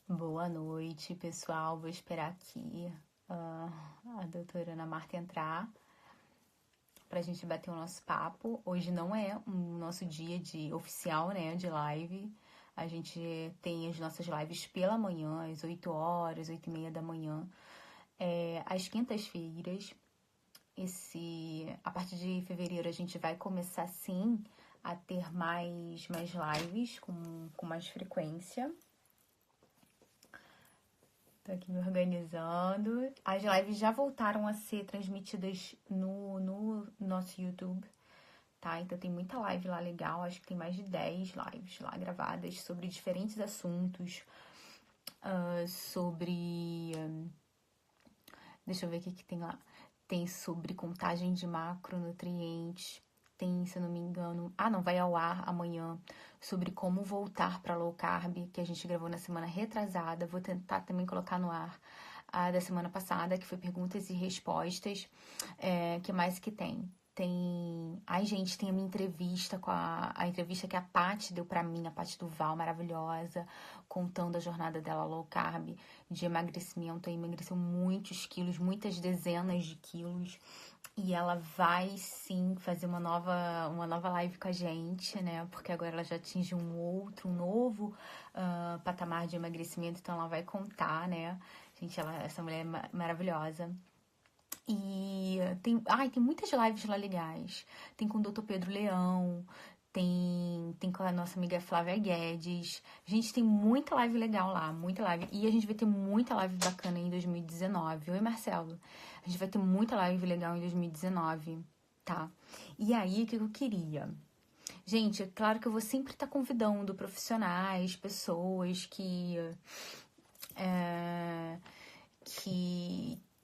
Boa noite, pessoal. Vou esperar aqui a doutora Ana Marta entrar para a gente bater o nosso papo. Hoje não é o nosso dia de oficial, né, de live. A gente tem as nossas lives pela manhã, às 8 horas, 8h30 da manhã, às quintas-feiras. A partir de fevereiro a gente vai começar sim a ter mais lives com mais frequência. Tô aqui me organizando. As lives já voltaram a ser transmitidas no nosso YouTube, tá? Então tem muita live lá legal. Acho que tem mais de 10 lives lá gravadas sobre diferentes assuntos. Sobre. Deixa eu ver o que tem lá. Tem sobre contagem de macronutrientes. Tem, se eu não me engano. Ah, não, vai ao ar amanhã. Sobre como voltar para low carb, que a gente gravou na semana retrasada. Vou tentar também colocar no ar a da semana passada, que foi perguntas e respostas. Que mais que tem? Tem. Ai, gente, tem a minha entrevista com a entrevista que a Paty deu pra mim, a Paty Duval, maravilhosa, contando a jornada dela low carb, de emagrecimento. Ela emagreceu muitos quilos, muitas dezenas de quilos. E ela vai sim fazer uma nova live com a gente, né? Porque agora ela já atinge um novo patamar de emagrecimento, então ela vai contar, né? Gente, essa mulher é maravilhosa. E tem muitas lives lá legais. Tem com o Dr. Pedro Leão, tem com a nossa amiga Flávia Guedes. Gente, tem muita live legal lá, muita live. E a gente vai ter muita live bacana em 2019. Oi, Marcelo. A gente vai ter muita live legal em 2019, tá? E aí, o que eu queria? Gente, é claro que eu vou sempre estar convidando profissionais, pessoas que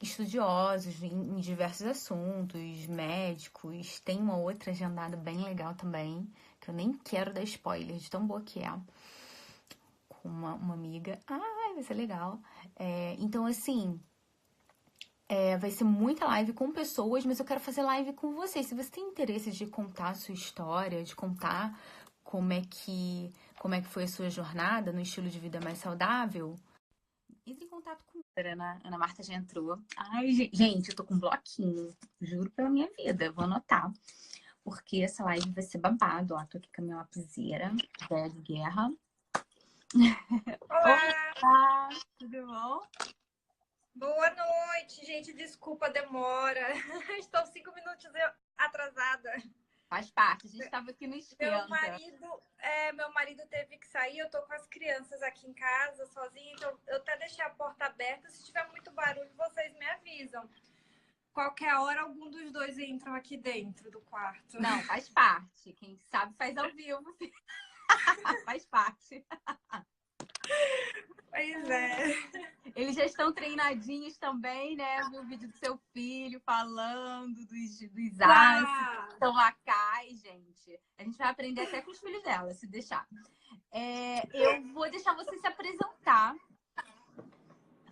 estudiosos em diversos assuntos, médicos, tem uma outra agendada bem legal também, que eu nem quero dar spoiler de tão boa que é, com uma amiga. Ai, vai ser legal. Então, assim, vai ser muita live com pessoas, mas eu quero fazer live com vocês. Se você tem interesse de contar a sua história, de contar como é que foi a sua jornada no estilo de vida mais saudável, entre em contato com a Ana Marta já entrou. Ai, gente, eu tô com um bloquinho. Juro pela minha vida. Eu vou anotar. Porque essa live vai ser babado. Ó, tô aqui com a minha lapiseira. Velha de guerra. Olá! Olá! Tudo bom? Boa noite, gente. Desculpa a demora. Estou 5 minutos atrasada. Faz parte. A gente tava aqui no Meu esquenta. marido, meu marido teve que sair. Eu tô com as crianças aqui em casa sozinha, então eu até deixei a porta aberta. Se tiver muito barulho, vocês me avisam. Qualquer hora, algum dos dois entram aqui dentro do quarto. Não, faz parte. Quem sabe faz ao vivo. Faz parte. Pois é. Eles já estão treinadinhos também, né? Eu vi o vídeo do seu filho falando dos ácidos, Uau! estomacais, gente. A gente vai aprender até com os filhos dela, se deixar. Eu vou deixar você se apresentar,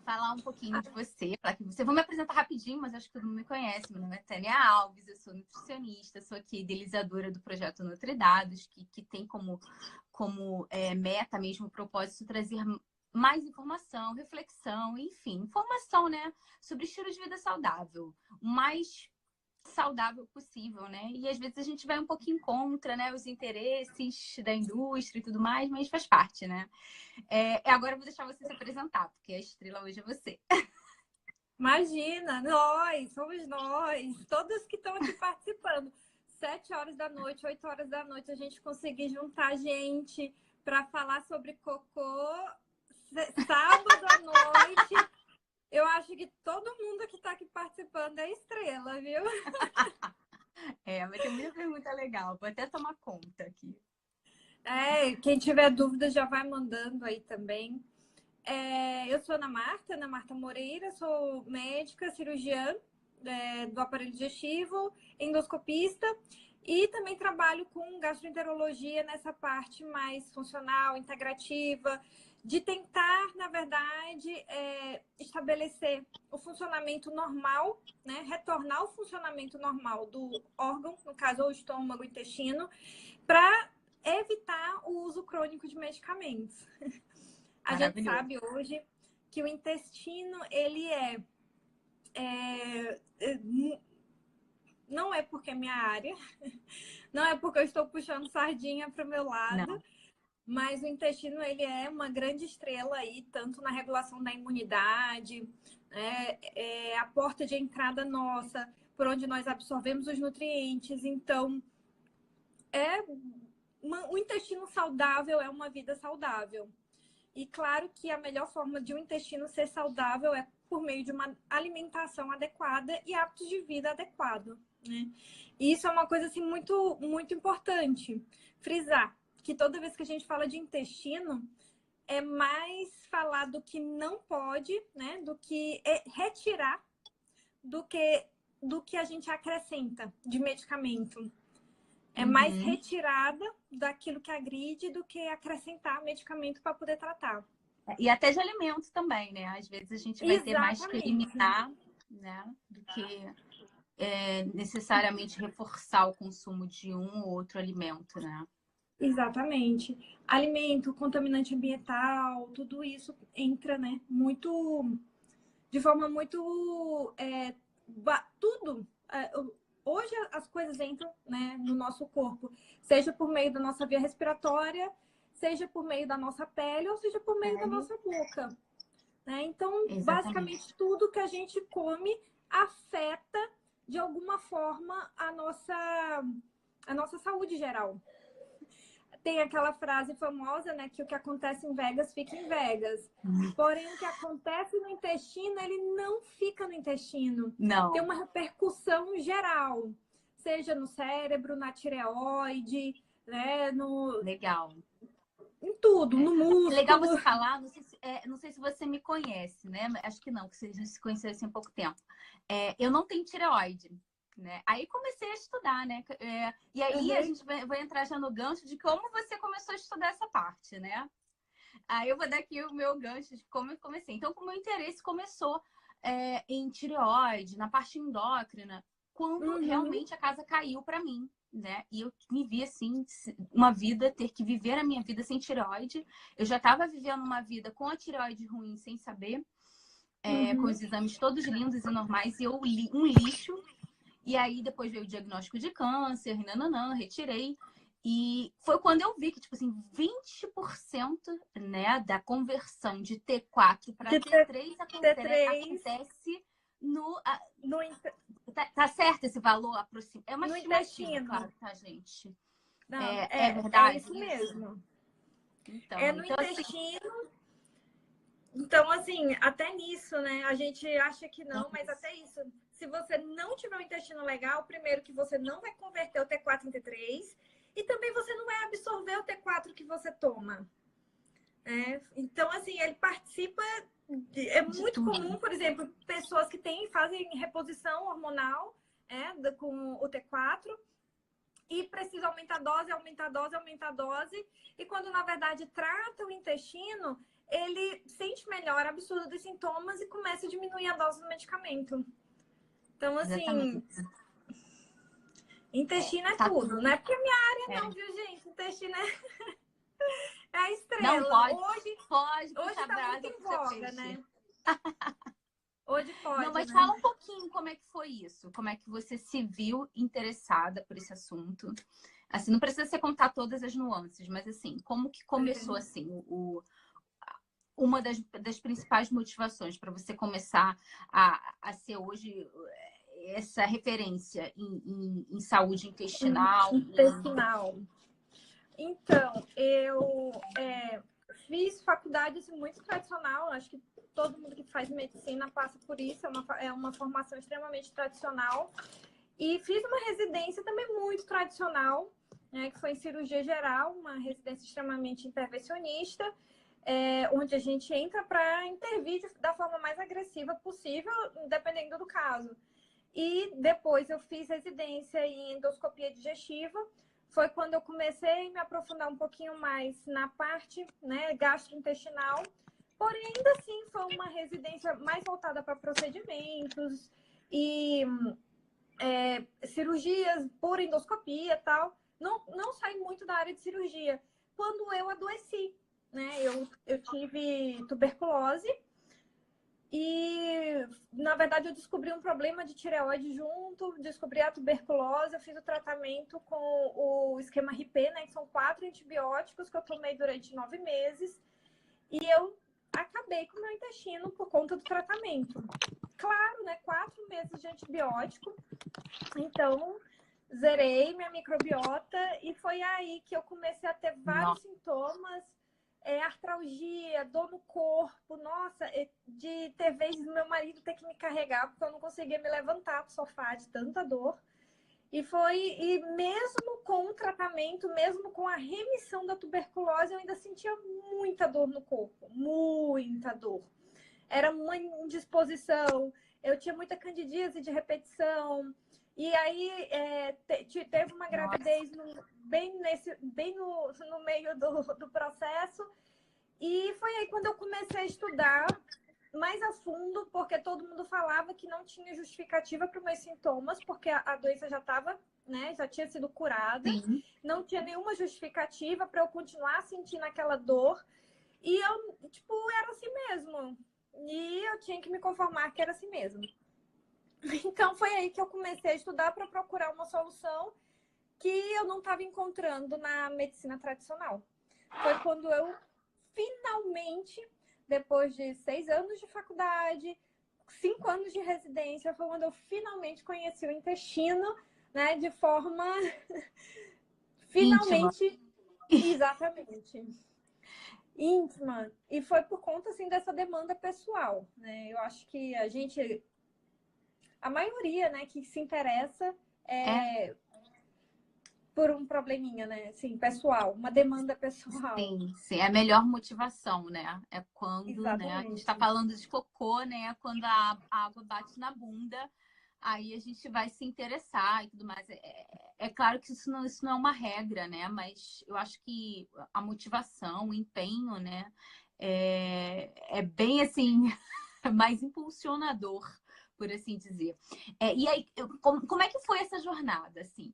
falar um pouquinho de você, para que você. Vou me apresentar rapidinho, mas acho que todo mundo me conhece. Meu nome é Tânia Alves, eu sou nutricionista, sou aqui idealizadora do projeto Nutridados, que tem como meta mesmo, propósito, trazer mais informação, reflexão, enfim, informação, né, sobre estilo de vida saudável, o mais saudável possível, né? E às vezes a gente vai um pouquinho contra, né, os interesses da indústria e tudo mais, mas faz parte, né? Agora eu vou deixar você se apresentar, porque a estrela hoje é você. Imagina, nós, somos nós, todos que estão aqui participando. 7 horas da noite, 8 horas da noite, a gente conseguir juntar gente para falar sobre cocô. Sábado à noite, eu acho que todo mundo que está aqui participando é estrela, viu? Vai ter muita pergunta legal. Vou até tomar conta aqui. Quem tiver dúvida já vai mandando aí também. Eu sou Ana Marta Moreira, sou médica, cirurgiã do aparelho digestivo, endoscopista e também trabalho com gastroenterologia nessa parte mais funcional, integrativa, de tentar, na verdade, estabelecer o funcionamento normal, né? Retornar ao funcionamento normal do órgão, no caso, o estômago, o intestino, para evitar o uso crônico de medicamentos. A gente Maravilhoso. sabe hoje que o intestino, ele não é porque é minha área, não é porque eu estou puxando sardinha para o meu lado, Não. mas o intestino, ele é uma grande estrela aí, tanto na regulação da imunidade, é a porta de entrada nossa, por onde nós absorvemos os nutrientes. Então, o intestino saudável é uma vida saudável. E claro que a melhor forma de um intestino ser saudável é por meio de uma alimentação adequada e hábitos de vida adequados, né? E isso é uma coisa assim muito, muito importante frisar, que toda vez que a gente fala de intestino, é mais falar do que não pode, né? Do que retirar do que a gente acrescenta de medicamento. É mais Uhum. retirada daquilo que agride do que acrescentar medicamento para poder tratar. E até de alimentos também, né? Às vezes a gente vai ter mais que Exatamente. eliminar, né? Do que necessariamente reforçar o consumo de um ou outro alimento, né? Exatamente. Alimento, contaminante ambiental, tudo isso entra, né? Muito, de forma muito, tudo. Hoje as coisas entram, né, no nosso corpo, seja por meio da nossa via respiratória, seja por meio da nossa pele, ou seja por meio da Pele, nossa boca, né? Então, exatamente. basicamente, tudo que a gente come afeta de alguma forma a nossa saúde geral. Tem aquela frase famosa, né, que o que acontece em Vegas fica em Vegas. Porém, o que acontece no intestino, ele não fica no intestino. Tem Não, uma repercussão geral, seja no cérebro, na tireoide, né, legal. em tudo, É. no É legal músculo. você falar, não sei se você me conhece, né? Acho que não, que vocês se conhecessem há pouco tempo. Eu não tenho tireoide, né? Aí comecei a estudar, né? E aí a Uhum. gente vai entrar já no gancho de como você começou a estudar essa parte, né? Aí eu vou dar aqui o meu gancho de como eu comecei. Então, o meu interesse começou em tireoide, na parte endócrina, quando Uhum. realmente a casa caiu para mim, né? E eu me vi assim, uma vida, ter que viver a minha vida sem tireoide. Eu já estava vivendo uma vida com a tireoide ruim, sem saber, com Uhum. os exames todos lindos e normais, e eu li um lixo. E aí depois veio o diagnóstico de câncer, nananã, retirei. E foi quando eu vi que, tipo assim, 20%, né, da conversão de T4 para De T3 T3 acontece no. no, Tá certo esse valor aproximado? É uma no estimativa, intestino. claro, tá, gente? Não, É é verdade isso isso? mesmo. É Então, no então assim. intestino. Então, assim, até nisso, né? A gente acha que É não, mas isso. até isso. Se você não tiver um intestino legal, primeiro que você não vai converter o T4 em T3 e também você não vai absorver o T4 que você toma. Né? Então, assim, ele participa. É De muito tudo. comum, por exemplo, pessoas que fazem reposição hormonal com o T4 e precisa aumentar a dose, aumentar a dose, aumentar a dose. E quando, na verdade, trata o intestino, ele sente melhor absurdo dos sintomas e começa a diminuir a dose do medicamento. Então, assim, Exatamente. intestino é Tá tudo. Não tudo. é porque é minha área, É. não, viu, gente? Intestino é a Não estrela. pode, pode Hoje puxar tá muito brasa, em puxa voga, peixe. né? Hoje Não, pode, mas né? fala um pouquinho como é que foi isso, como é que você se viu interessada por esse assunto. Assim, não precisa você contar todas as nuances, mas assim, como que começou assim uma das principais motivações para você começar a ser hoje essa referência em saúde intestinal? Intestinal. Então, eu fiz faculdade assim, muito tradicional, acho que todo mundo que faz medicina passa por isso, é uma formação extremamente tradicional. E fiz uma residência também muito tradicional, né, que foi em cirurgia geral, uma residência extremamente intervencionista, onde a gente entra para intervir da forma mais agressiva possível, dependendo do caso. E depois eu fiz residência em endoscopia digestiva. Foi quando eu comecei a me aprofundar um pouquinho mais na parte, né, gastrointestinal. Porém, ainda assim, foi uma residência mais voltada para procedimentos e cirurgias por endoscopia e tal. Não saí muito da área de cirurgia. Quando eu adoeci. né? Eu tive tuberculose e, na verdade, eu descobri um problema de tireoide junto, descobri a tuberculose, eu fiz o tratamento com o esquema RP, né? Que são 4 antibióticos que eu tomei durante 9 meses e eu acabei com o meu intestino por conta do tratamento. Claro, né? 4 meses de antibiótico, então zerei minha microbiota e foi aí que eu comecei a ter vários sintomas, artralgia, dor no corpo, nossa, de ter vez do meu marido ter que me carregar porque eu não conseguia me levantar do sofá de tanta dor. E mesmo com o tratamento, mesmo com a remissão da tuberculose, eu ainda sentia muita dor no corpo, muita dor. Era uma indisposição, eu tinha muita candidíase de repetição. E aí teve uma gravidez bem no meio do processo. E foi aí quando eu comecei a estudar mais a fundo, porque todo mundo falava que não tinha justificativa para os meus sintomas, porque a doença já estava, né, já tinha sido curada. Sim. Não tinha nenhuma justificativa para eu continuar sentindo aquela dor. E eu, tipo, era assim mesmo. E eu tinha que me conformar que era assim mesmo. Então foi aí que eu comecei a estudar para procurar uma solução que eu não estava encontrando na medicina tradicional. Foi quando eu finalmente, depois de 6 anos de faculdade, 5 anos de residência, foi quando eu finalmente conheci o intestino, né, de forma finalmente, exatamente, íntima. E foi por conta assim dessa demanda pessoal, né? Eu acho que a maioria, né, que se interessa por um probleminha, né? Assim, pessoal, uma demanda pessoal. Sim, é a melhor motivação, né? É quando, né, a gente está Exatamente. falando de cocô, né? Quando a água bate na bunda, aí a gente vai se interessar e tudo mais. É claro que isso não é uma regra, né? Mas eu acho que a motivação, o empenho, né? É bem assim, mais impulsionador, por assim dizer. E aí, como é que foi essa jornada, assim?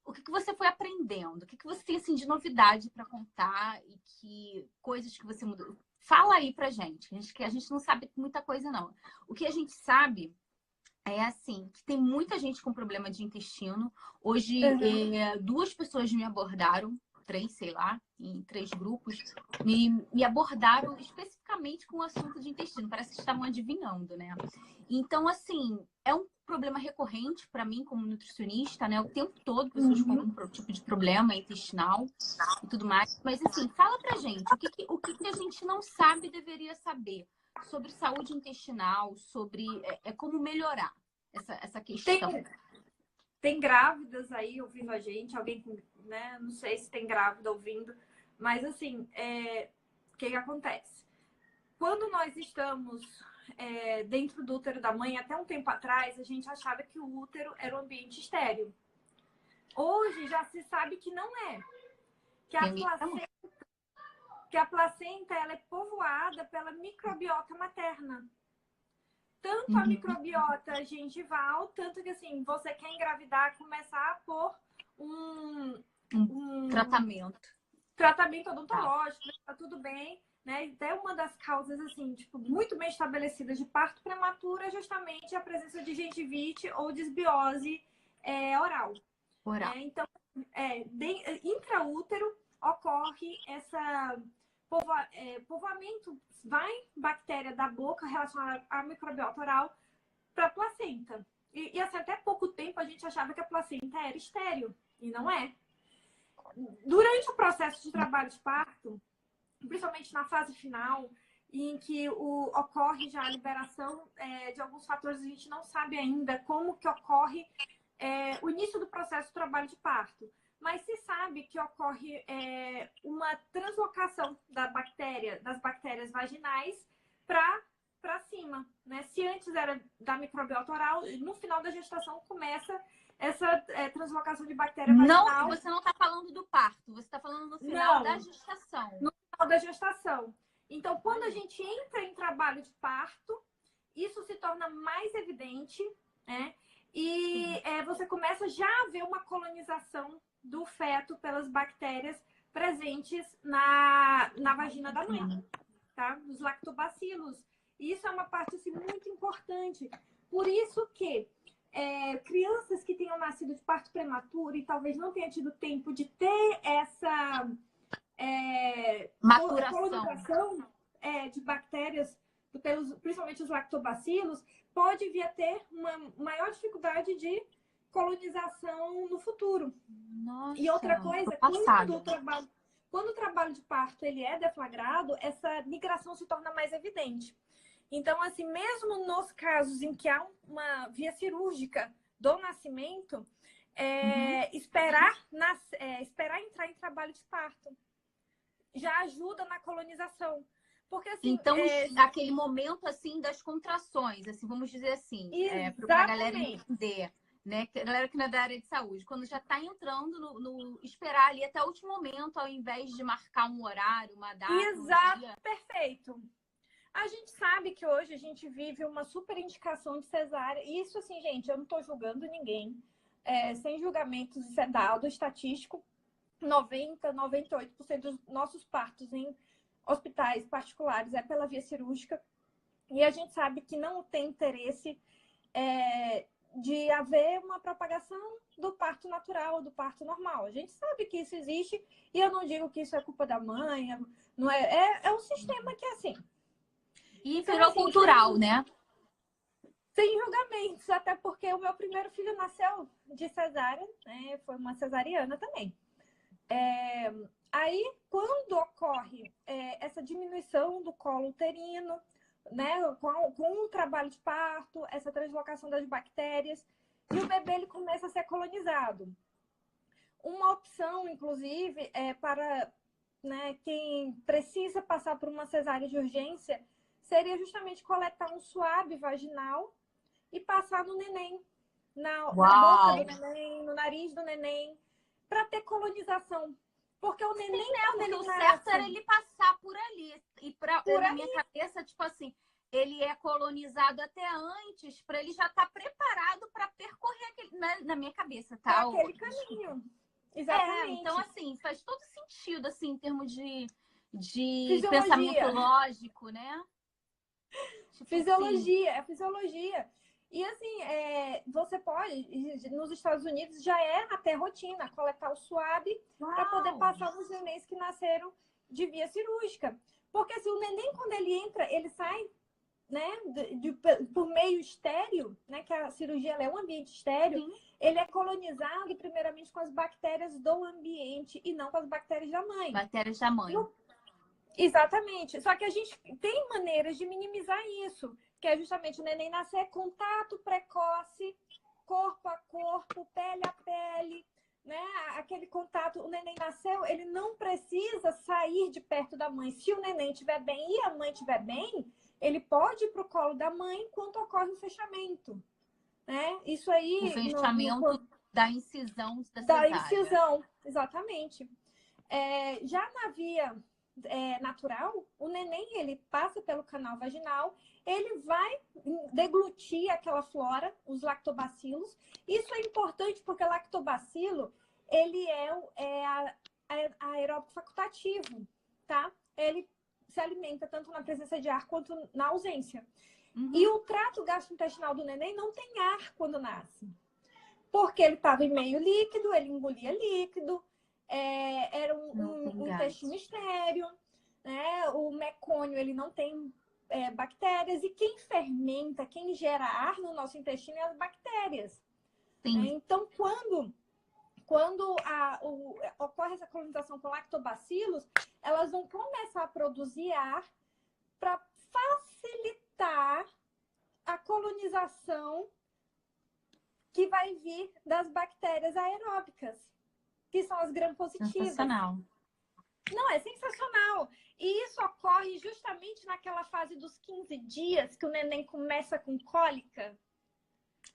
O que você foi aprendendo? O que você tem assim, de novidade para contar e que coisas que você mudou? Fala aí pra gente, que a gente não sabe muita coisa, não. O que a gente sabe é assim, que tem muita gente com problema de intestino. Hoje, 2 pessoas me abordaram, 3, sei lá, em 3 grupos, me abordaram especificamente com o assunto de intestino. Parece que estavam adivinhando, né? Então, assim, é um problema recorrente para mim como nutricionista, né? O tempo todo pessoas com algum tipo de problema intestinal e tudo mais. Mas, assim, fala pra gente, o que a gente não sabe deveria saber sobre saúde intestinal, sobre como melhorar essa questão. Tem grávidas aí ouvindo a gente, alguém, né? Não sei se tem grávida ouvindo, mas assim, o que acontece? Quando nós estamos dentro do útero da mãe, até um tempo atrás, a gente achava que o útero era um ambiente estéril. Hoje já se sabe que não é. Que a placenta ela é povoada pela microbiota materna. Tanto a microbiota gengival, tanto que assim, você quer engravidar, começar por um tratamento odontológico, tá tudo bem, né? Até uma das causas, assim, tipo, muito bem estabelecidas de parto prematuro é justamente a presença de gengivite ou desbiose oral. Então, intraútero ocorre essa povoamento, vai bactéria da boca relacionada à microbiota oral para a placenta. E assim, até pouco tempo a gente achava que a placenta era estéril, e não é. Durante o processo de trabalho de parto, principalmente na fase final, em que ocorre já a liberação de alguns fatores, a gente não sabe ainda como que ocorre o início do processo de trabalho de parto. Mas se sabe que ocorre uma translocação das bactérias vaginais para cima, né? Se antes era da microbiota oral, no final da gestação começa essa translocação de bactéria vaginal. Não, você não está falando do parto, você está falando no final da gestação. No final da gestação. Então, quando a gente entra em trabalho de parto, isso se torna mais evidente, né? E você começa já a ver uma colonização do feto pelas bactérias presentes na vagina da mãe, tá? Dos lactobacilos. E isso é uma parte assim, muito importante. Por isso que crianças que tenham nascido de parto prematuro e talvez não tenham tido tempo de ter essa colonização de bactérias, principalmente os lactobacilos, pode vir a ter uma maior dificuldade de colonização no futuro. Nossa, e outra coisa, quando o trabalho de parto ele é deflagrado, essa migração se torna mais evidente. Então, assim, mesmo nos casos em que há uma via cirúrgica do nascimento, esperar entrar em trabalho de parto já ajuda na colonização. Porque, assim, então, aquele momento, assim, das contrações, assim, vamos dizer assim, para a galera entender, né? A galera que não é da área de saúde, quando já está entrando no esperar ali até o último momento, ao invés de marcar um horário, uma data, Exato, um dia. Perfeito. A gente sabe que hoje a gente vive uma super indicação de cesárea. E isso, assim, gente, eu não estou julgando ninguém. Sem julgamentos, isso é dado estatístico. 98% dos nossos partos em hospitais particulares é pela via cirúrgica. E a gente sabe que não tem interesse de haver uma propagação do parto natural, do parto normal. A gente sabe que isso existe e eu não digo que isso é culpa da mãe. Não é um sistema que é assim. E então, virou assim, cultural, né? Sem julgamentos, até porque o meu primeiro filho nasceu de cesárea, né? Foi uma cesariana também. Aí, quando ocorre essa diminuição do colo uterino, né? Com o trabalho de parto, essa translocação das bactérias, e o bebê ele começa a ser colonizado. Uma opção, inclusive, para quem precisa passar por uma cesárea de urgência, seria justamente coletar um suave vaginal e passar no neném, na boca do neném, no nariz do neném, para ter colonização. Porque o neném, porque o certo era ele passar por ali. E na minha cabeça, tipo assim, ele é colonizado até antes, para ele já estar preparado para percorrer aquele, na minha cabeça, tá? Aquele caminho. Exatamente. Então, assim, faz todo sentido, assim, em termos de pensamento lógico, né? Tipo fisiologia, é fisiologia. E assim, você pode, nos Estados Unidos já é até rotina, coletar o suave para poder passar nos nenéns que nasceram de via cirúrgica. Porque assim, o neném, quando ele entra, ele sai, né, por meio estéreo, né, que a cirurgia é um ambiente estéreo, sim, ele é colonizado primeiramente com as bactérias do ambiente e não com as bactérias da mãe. Bactérias da mãe. Exatamente. Só que a gente tem maneiras de minimizar isso, que é justamente o neném nascer, contato precoce, corpo a corpo, pele a pele, né? Aquele contato, o neném nasceu, ele não precisa sair de perto da mãe. Se o neném estiver bem e a mãe estiver bem, ele pode ir para o colo da mãe enquanto ocorre o fechamento, né? Isso aí... O fechamento da incisão da cesárea. Da incisão, exatamente. Já na via natural, o neném, ele passa pelo canal vaginal, ele vai deglutir aquela flora, os lactobacilos. Isso é importante porque o lactobacilo, ele é aeróbico facultativo, tá? Ele se alimenta tanto na presença de ar quanto na ausência. Uhum. E o trato gastrointestinal do neném não tem ar quando nasce. Porque ele estava em meio líquido, ele engolia líquido, era um intestino estéreo, né? O mecônio, ele não tem bactérias, e quem fermenta, quem gera ar no nosso intestino é as bactérias. Então, quando ocorre essa colonização com lactobacilos, elas vão começar a produzir ar para facilitar a colonização que vai vir das bactérias aeróbicas, que são as gram-positivas. Sensacional. Não, é sensacional. E isso ocorre justamente naquela fase dos 15 dias que o neném começa com cólica.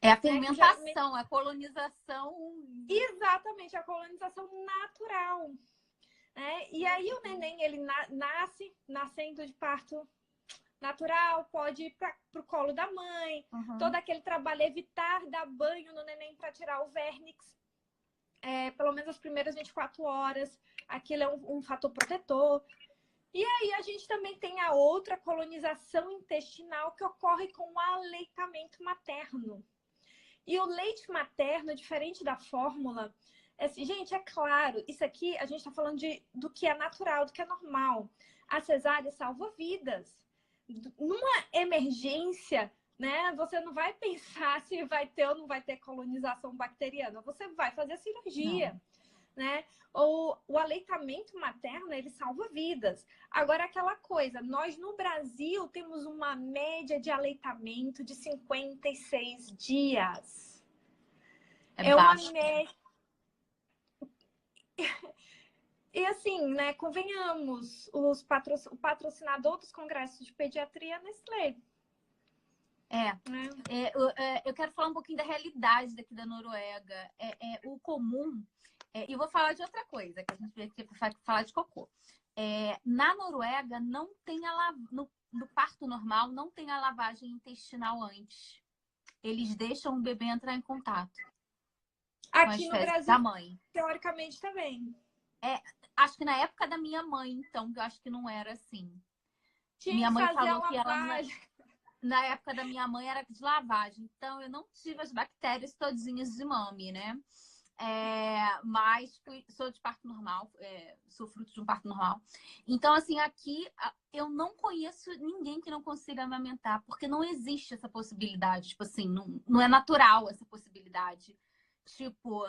É a fermentação, a colonização. Exatamente, a colonização natural. E aí o neném, ele nascendo de parto natural, pode ir para o colo da mãe, todo aquele trabalho, evitar dar banho no neném para tirar o vernix. pelo menos as primeiras 24 horas, aquilo é um fator protetor. E aí a gente também tem a outra colonização intestinal que ocorre com o aleitamento materno. E o leite materno, diferente da fórmula, assim, gente, é claro, isso aqui a gente está falando do que é natural, do que é normal. A cesárea salva vidas. Numa emergência, né, você não vai pensar se vai ter ou não vai ter colonização bacteriana. Você vai fazer a cirurgia. Não. Né? Ou o aleitamento materno, ele salva vidas. Agora, aquela coisa, nós no Brasil temos uma média de aleitamento de 56 dias. É uma média. E assim, né, convenhamos, o patrocinador dos congressos de pediatria é Nestlé. Eu quero falar um pouquinho da realidade daqui da Noruega. O comum. E vou falar de outra coisa, que a gente veio aqui para falar de cocô. Na Noruega, não tem no parto normal, não tem a lavagem intestinal antes. Eles deixam o bebê entrar em contato aqui no Brasil, da mãe. Teoricamente também. Acho que na época da minha mãe, então, que eu acho que não era assim. Minha mãe falou que ela na época da minha mãe era de lavagem. Então, eu não tive as bactérias todinhas de mami, né? Mas sou de parto normal, sou fruto de um parto normal. Então, assim, aqui eu não conheço ninguém que não consiga amamentar, porque não existe essa possibilidade. Tipo assim, não é natural essa possibilidade. Tipo,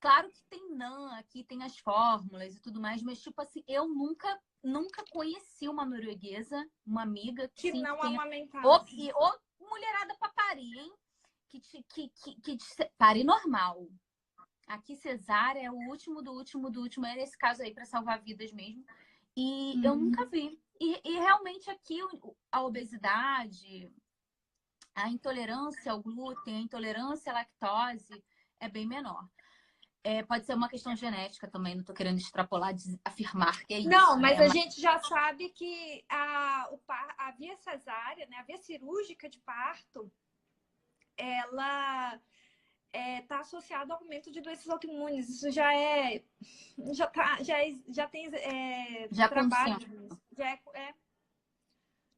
claro que tem NAN aqui, tem as fórmulas e tudo mais, mas, tipo assim, eu nunca conheci uma norueguesa, uma amiga que sim, não amamentava. Ou mulherada pra parir, hein? Que pare normal. Aqui cesárea é o último do último do último. É nesse caso aí para salvar vidas mesmo. E eu nunca vi. E realmente aqui a obesidade, a intolerância ao glúten, a intolerância à lactose é bem menor. Pode ser uma questão genética também, não estou querendo extrapolar, afirmar que é isso. Não, mas a gente já sabe que a via cesárea, né, a via cirúrgica de parto, ela está associada ao aumento de doenças autoimunes. Isso já tem trabalho.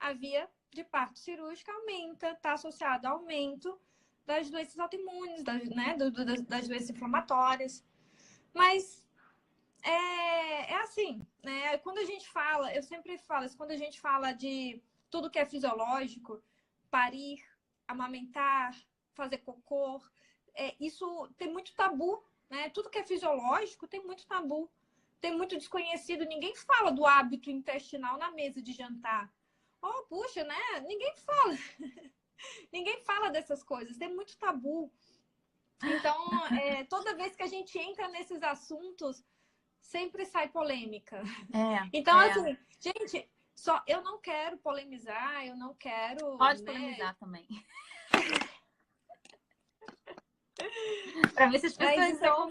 A via de parto cirúrgica aumenta, está associada ao aumento das doenças autoimunes, das doenças inflamatórias. Mas assim, né? Quando a gente fala, eu sempre falo isso, quando a gente fala de tudo que é fisiológico, parir, amamentar, fazer cocô, isso tem muito tabu, né? Tudo que é fisiológico tem muito tabu, tem muito desconhecido. Ninguém fala do hábito intestinal na mesa de jantar. Oh, puxa, né? Ninguém fala. Ninguém fala dessas coisas, tem muito tabu. Então, toda vez que a gente entra nesses assuntos, sempre sai polêmica. Então, assim, gente, eu não quero polemizar, eu não quero... Pode polemizar também. Para ver se as pessoas estão...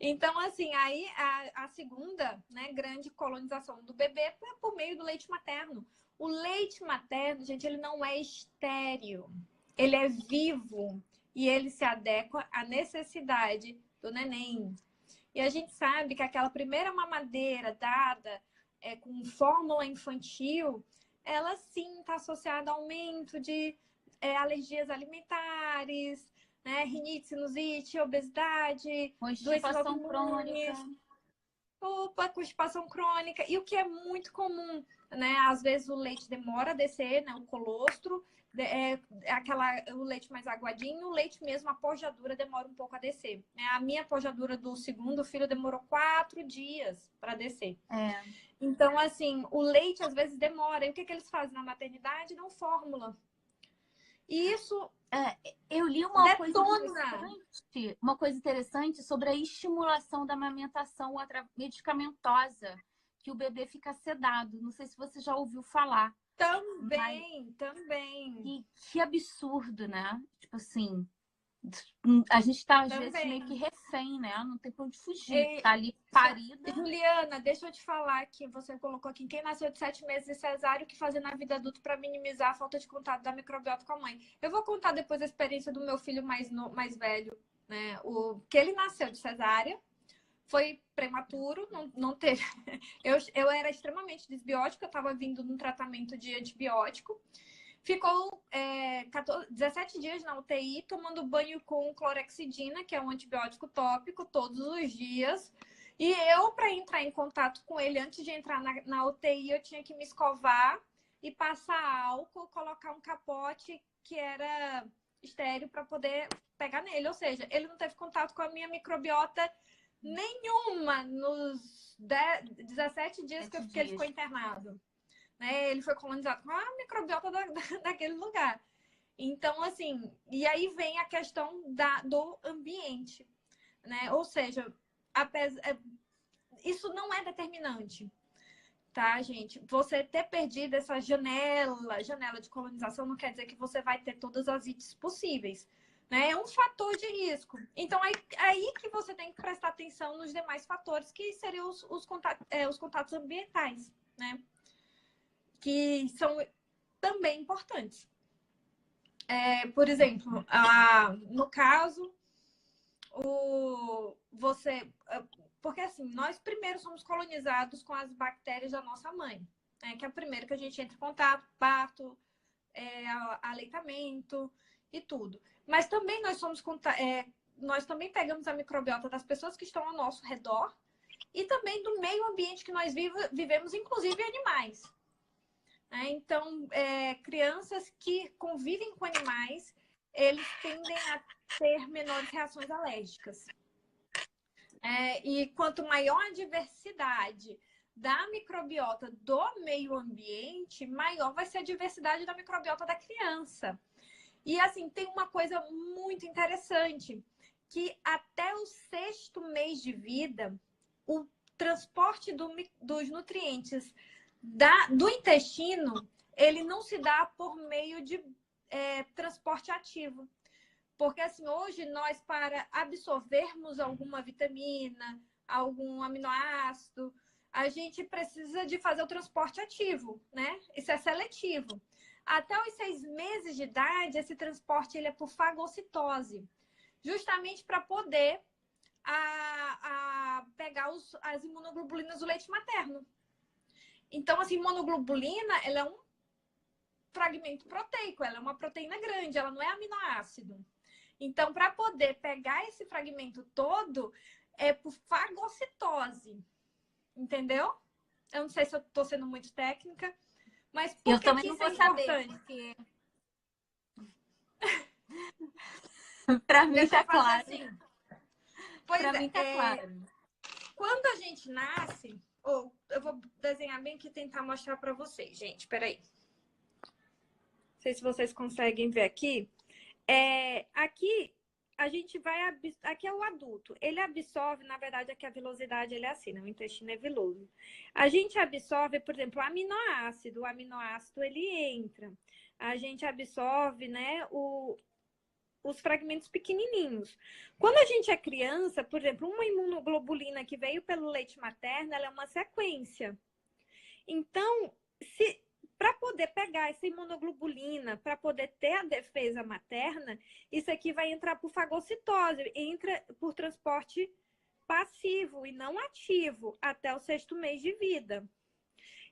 Então, assim, aí a segunda, né, grande colonização do bebê é por meio do leite materno. O leite materno, gente, ele não é estéril. Ele é vivo e ele se adequa à necessidade do neném. E a gente sabe que aquela primeira mamadeira dada com fórmula infantil, ela sim está associada ao aumento de alergias alimentares, né? Rinite, sinusite, obesidade, constipação crônica. Constipação crônica. E o que é muito comum, né? Às vezes o leite demora a descer, né? O colostro, o leite mais aguadinho, o leite mesmo, a pojadura demora um pouco a descer. A minha pojadura do segundo filho demorou 4 dias para descer. Então, assim, o leite às vezes demora. E o que eles fazem na maternidade? Não fórmula. E isso... eu li uma coisa interessante sobre a estimulação da amamentação medicamentosa, que o bebê fica sedado. Não sei se você já ouviu falar. Também. Que absurdo, né? Tipo assim, A gente está, às Também. vezes, meio que refém, né? Não tem pra onde fugir. Tá ali parida. Juliana, deixa eu te falar que você colocou aqui quem nasceu de 7 meses de cesárea, o que fazer na vida adulta para minimizar a falta de contato da microbiota com a mãe. Eu vou contar depois a experiência do meu filho mais velho, né? Que ele nasceu de cesárea, foi prematuro, não teve. Eu era extremamente desbiótica, eu estava vindo num tratamento de antibiótico. Ficou 17 dias na UTI, tomando banho com clorexidina, que é um antibiótico tópico, todos os dias. E eu, para entrar em contato com ele, antes de entrar na UTI, eu tinha que me escovar e passar álcool, colocar um capote que era estéreo para poder pegar nele. Ou seja, ele não teve contato com a minha microbiota nenhuma nos 17 dias que ele ficou internado. Né? Ele foi colonizado com a microbiota daquele lugar. Então, assim, e aí vem a questão do ambiente, né? Ou seja, isso não é determinante, tá, gente? Você ter perdido essa janela de colonização não quer dizer que você vai ter todas as ites possíveis, né? É um fator de risco. Então, aí que você tem que prestar atenção nos demais fatores, que seriam os contatos ambientais, né? Que são também importantes. Por exemplo, no caso, porque assim, nós primeiro somos colonizados com as bactérias da nossa mãe, né? Que é a primeira que a gente entra em contato, parto, aleitamento e tudo. Mas também nós também pegamos a microbiota das pessoas que estão ao nosso redor e também do meio ambiente que nós vivemos, inclusive animais. Então, crianças que convivem com animais, eles tendem a ter menores reações alérgicas. E quanto maior a diversidade da microbiota do meio ambiente, maior vai ser a diversidade da microbiota da criança. E assim, tem uma coisa muito interessante, que até o 6º mês de vida, o transporte dos nutrientes do intestino, ele não se dá por meio de transporte ativo. Porque, assim, hoje nós, para absorvermos alguma vitamina, algum aminoácido, a gente precisa de fazer o transporte ativo, né? Isso é seletivo. Até os 6 meses de idade, esse transporte ele é por fagocitose, justamente para poder pegar as imunoglobulinas do leite materno. Então, assim, imunoglobulina, ela é um fragmento proteico, ela é uma proteína grande, ela não é aminoácido. Então, para poder pegar esse fragmento todo, é por fagocitose. Entendeu? Eu não sei se eu estou sendo muito técnica, mas por que também que não isso vou é saber, importante? porque para mim tá claro. Assim. Pois mim tá claro. Quando a gente nasce, eu vou desenhar bem aqui e tentar mostrar para vocês, gente. Peraí. Não sei se vocês conseguem ver aqui. Aqui a gente vai... Aqui é o adulto. Ele absorve, na verdade, aqui a vilosidade ele é assim, né? O intestino é viloso. A gente absorve, por exemplo, o aminoácido. O aminoácido, ele entra. A gente absorve, né, os fragmentos pequenininhos. Quando a gente é criança, por exemplo, uma imunoglobulina que veio pelo leite materno, ela é uma sequência. Então, para poder pegar essa imunoglobulina, para poder ter a defesa materna, isso aqui vai entrar por fagocitose, entra por transporte passivo e não ativo até o 6º mês de vida.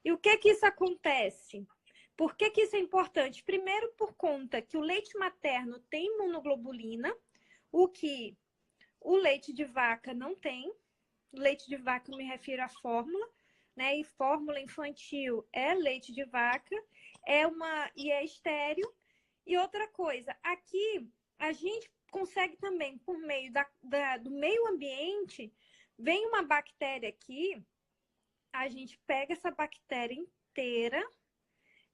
E o que isso acontece? Por que isso é importante? Primeiro, por conta que o leite materno tem imunoglobulina, o que o leite de vaca não tem. Leite de vaca, eu me refiro à fórmula, né? E fórmula infantil é leite de vaca, e é estéril. E outra coisa, aqui a gente consegue também, por meio do meio ambiente, vem uma bactéria aqui, a gente pega essa bactéria inteira,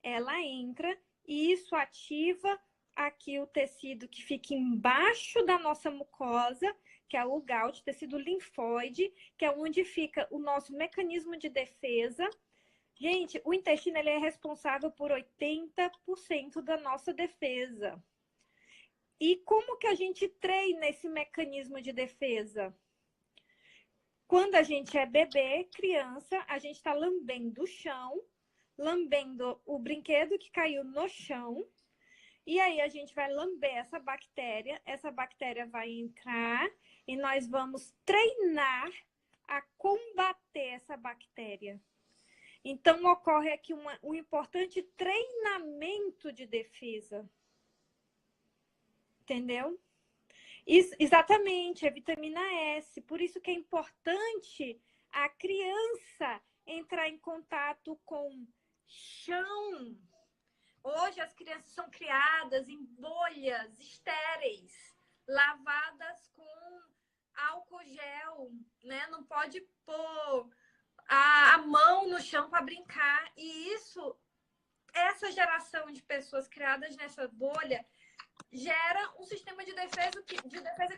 ela entra e isso ativa aqui o tecido que fica embaixo da nossa mucosa, que é o GALT, tecido linfóide, que é onde fica o nosso mecanismo de defesa. Gente, o intestino ele é responsável por 80% da nossa defesa. E como que a gente treina esse mecanismo de defesa? Quando a gente é bebê, criança, a gente está lambendo o chão, lambendo o brinquedo que caiu no chão, e aí a gente vai lamber essa bactéria vai entrar e nós vamos treinar a combater essa bactéria. Então, ocorre aqui um importante treinamento de defesa. Entendeu? Exatamente, é vitamina S. Por isso que é importante a criança entrar em contato com chão. Hoje as crianças são criadas em bolhas estéreis, lavadas com álcool gel, né? Não pode pôr a mão no chão para brincar. E essa geração de pessoas criadas nessa bolha gera um sistema de defesa que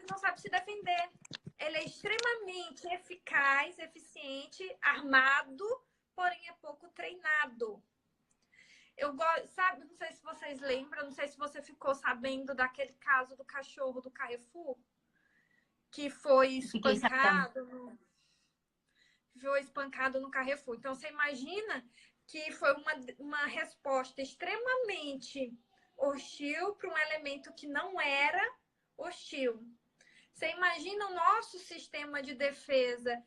não sabe se defender. Ele é extremamente eficaz, eficiente, armado, porém é pouco treinado. Eu gosto, sabe, não sei se vocês lembram, não sei se você ficou sabendo daquele caso do cachorro do Carrefour, que foi espancado no Carrefour. Então, você imagina que foi uma resposta extremamente hostil para um elemento que não era hostil. Você imagina o nosso sistema de defesa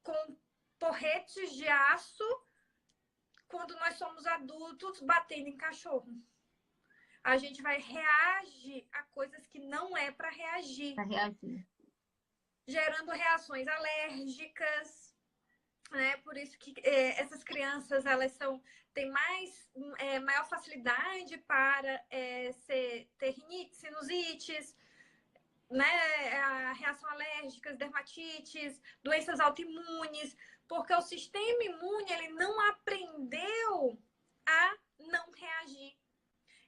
com porretes de aço quando nós somos adultos batendo em cachorro. A gente vai reagir a coisas que não é para reagir. Gerando reações alérgicas, né? Por isso que essas crianças têm maior facilidade para ter rinite, sinusites, né? A reação alérgicas, dermatites, doenças autoimunes, porque o sistema imune ele não aprendeu a não reagir.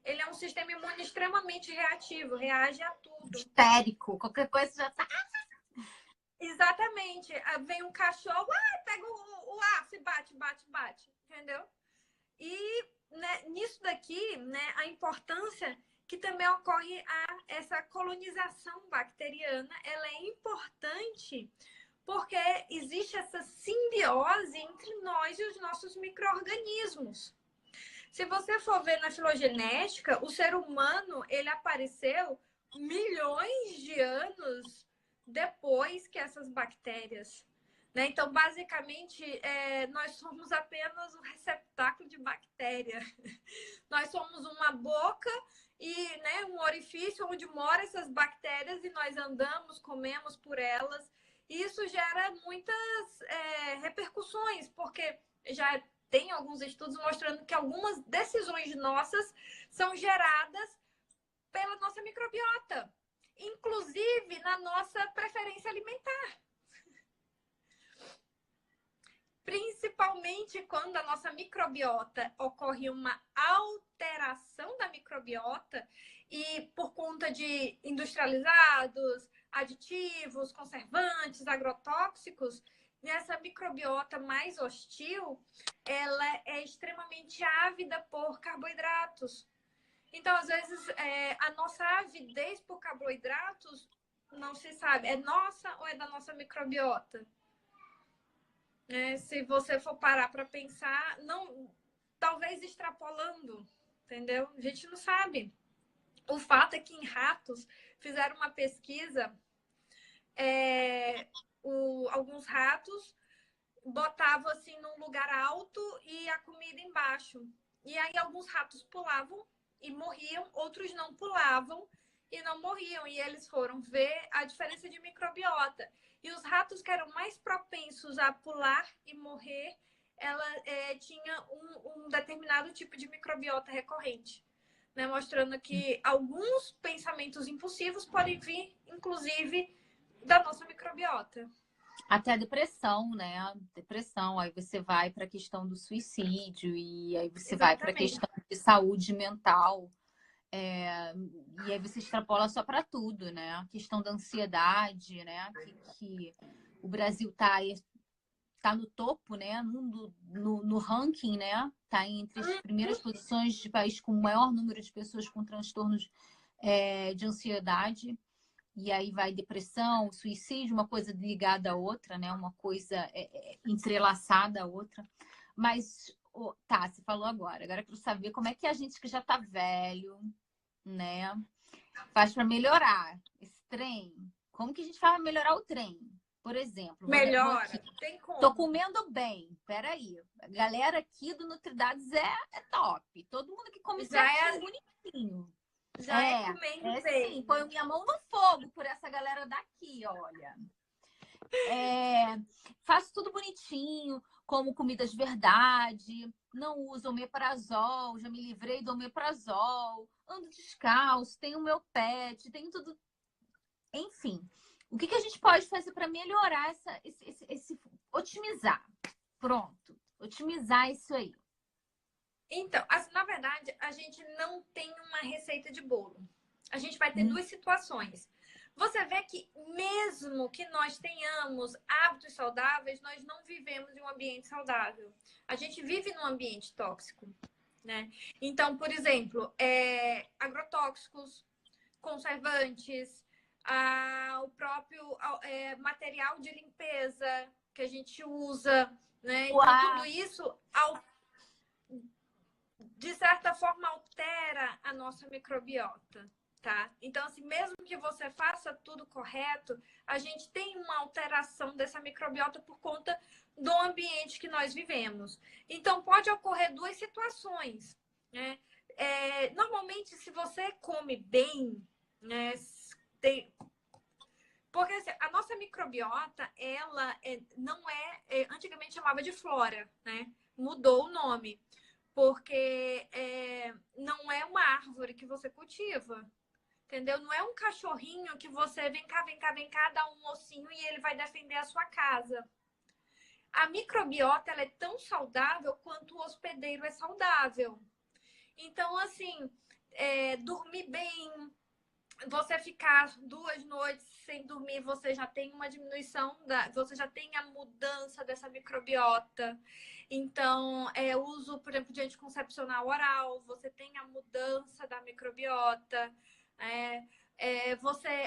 Ele é um sistema imune extremamente reativo, reage a tudo. Histérico, qualquer coisa já tá. Exatamente. Vem um cachorro, pega o aço e bate, entendeu? E né, nisso daqui, né, a importância que também ocorre essa colonização bacteriana, ela é importante porque existe essa simbiose entre nós e os nossos micro-organismos. Se você for ver na filogenética, o ser humano ele apareceu milhões de anos depois que essas bactérias. Né? Então, basicamente, nós somos apenas um receptáculo de bactéria. Nós somos uma boca e né, um orifício onde moram essas bactérias e nós andamos, comemos por elas. E isso gera muitas repercussões, porque já tem alguns estudos mostrando que algumas decisões nossas são geradas pela nossa microbiota, inclusive na nossa preferência alimentar. Principalmente quando a nossa microbiota ocorre uma alteração da microbiota e por conta de industrializados, aditivos, conservantes, agrotóxicos, nessa microbiota mais hostil, ela é extremamente ávida por carboidratos. Então, às vezes, a nossa avidez por carboidratos não se sabe, é nossa ou é da nossa microbiota? Se você for parar para pensar, não, talvez extrapolando, entendeu? A gente não sabe. O fato é que em ratos fizeram uma pesquisa, alguns ratos botavam assim num lugar alto e a comida embaixo. E aí alguns ratos pulavam e morriam, outros não pulavam e não morriam. E eles foram ver a diferença de microbiota. E os ratos que eram mais propensos a pular e morrer, ela tinha um determinado tipo de microbiota recorrente, né? Mostrando que alguns pensamentos impulsivos podem vir, inclusive, da nossa microbiota. Até a depressão, né? Depressão, aí você vai para a questão do suicídio e aí você vai para a questão de saúde mental. E aí você extrapola só para tudo, né? A questão da ansiedade, né? Que o Brasil tá no topo, né? No ranking, né? Tá entre as primeiras posições de país com o maior número de pessoas com transtornos de ansiedade. E aí vai depressão, suicídio, uma coisa ligada à outra, né? Uma coisa entrelaçada à outra. Mas, tá, você falou agora. Agora eu quero saber como é que a gente que já tá velho, né? Faz para melhorar esse trem. Como que a gente faz para melhorar o trem? Por exemplo, vou aqui. Tem como. Tô comendo bem. Peraí. A galera aqui do Nutridados é top. Todo mundo que come certinho, bonitinho. Já comendo bem. Sim, põe minha mão no fogo por essa galera daqui, olha. Faço tudo bonitinho, como comida de verdade, não uso omeprazol, já me livrei do omeprazol, ando descalço, tenho meu pet, tenho tudo. Enfim, o que a gente pode fazer para melhorar esse otimizar? Pronto, otimizar isso aí. Então, assim, na verdade, a gente não tem uma receita de bolo. A gente vai ter duas situações. Você vê que mesmo que nós tenhamos hábitos saudáveis, nós não vivemos em um ambiente saudável. A gente vive num ambiente tóxico, né? Então, por exemplo, agrotóxicos, conservantes, o próprio material de limpeza que a gente usa, né? Então, tudo isso de certa forma altera a nossa microbiota, tá? Então, assim, mesmo que você faça tudo correto, a gente tem uma alteração dessa microbiota por conta do ambiente que nós vivemos. Então, pode ocorrer duas situações, né? Normalmente, se você come bem, né? Porque assim, a nossa microbiota, ela não antigamente chamava de flora, né? Mudou o nome. Porque não é uma árvore que você cultiva, entendeu? Não é um cachorrinho que você vem cá, dá um ossinho e ele vai defender a sua casa. A microbiota, ela é tão saudável quanto o hospedeiro é saudável. Então, assim, dormir bem, você ficar 2 noites sem dormir, você já tem uma diminuição, você já tem a mudança dessa microbiota. Então, uso, por exemplo, de anticoncepcional oral, você tem a mudança da microbiota.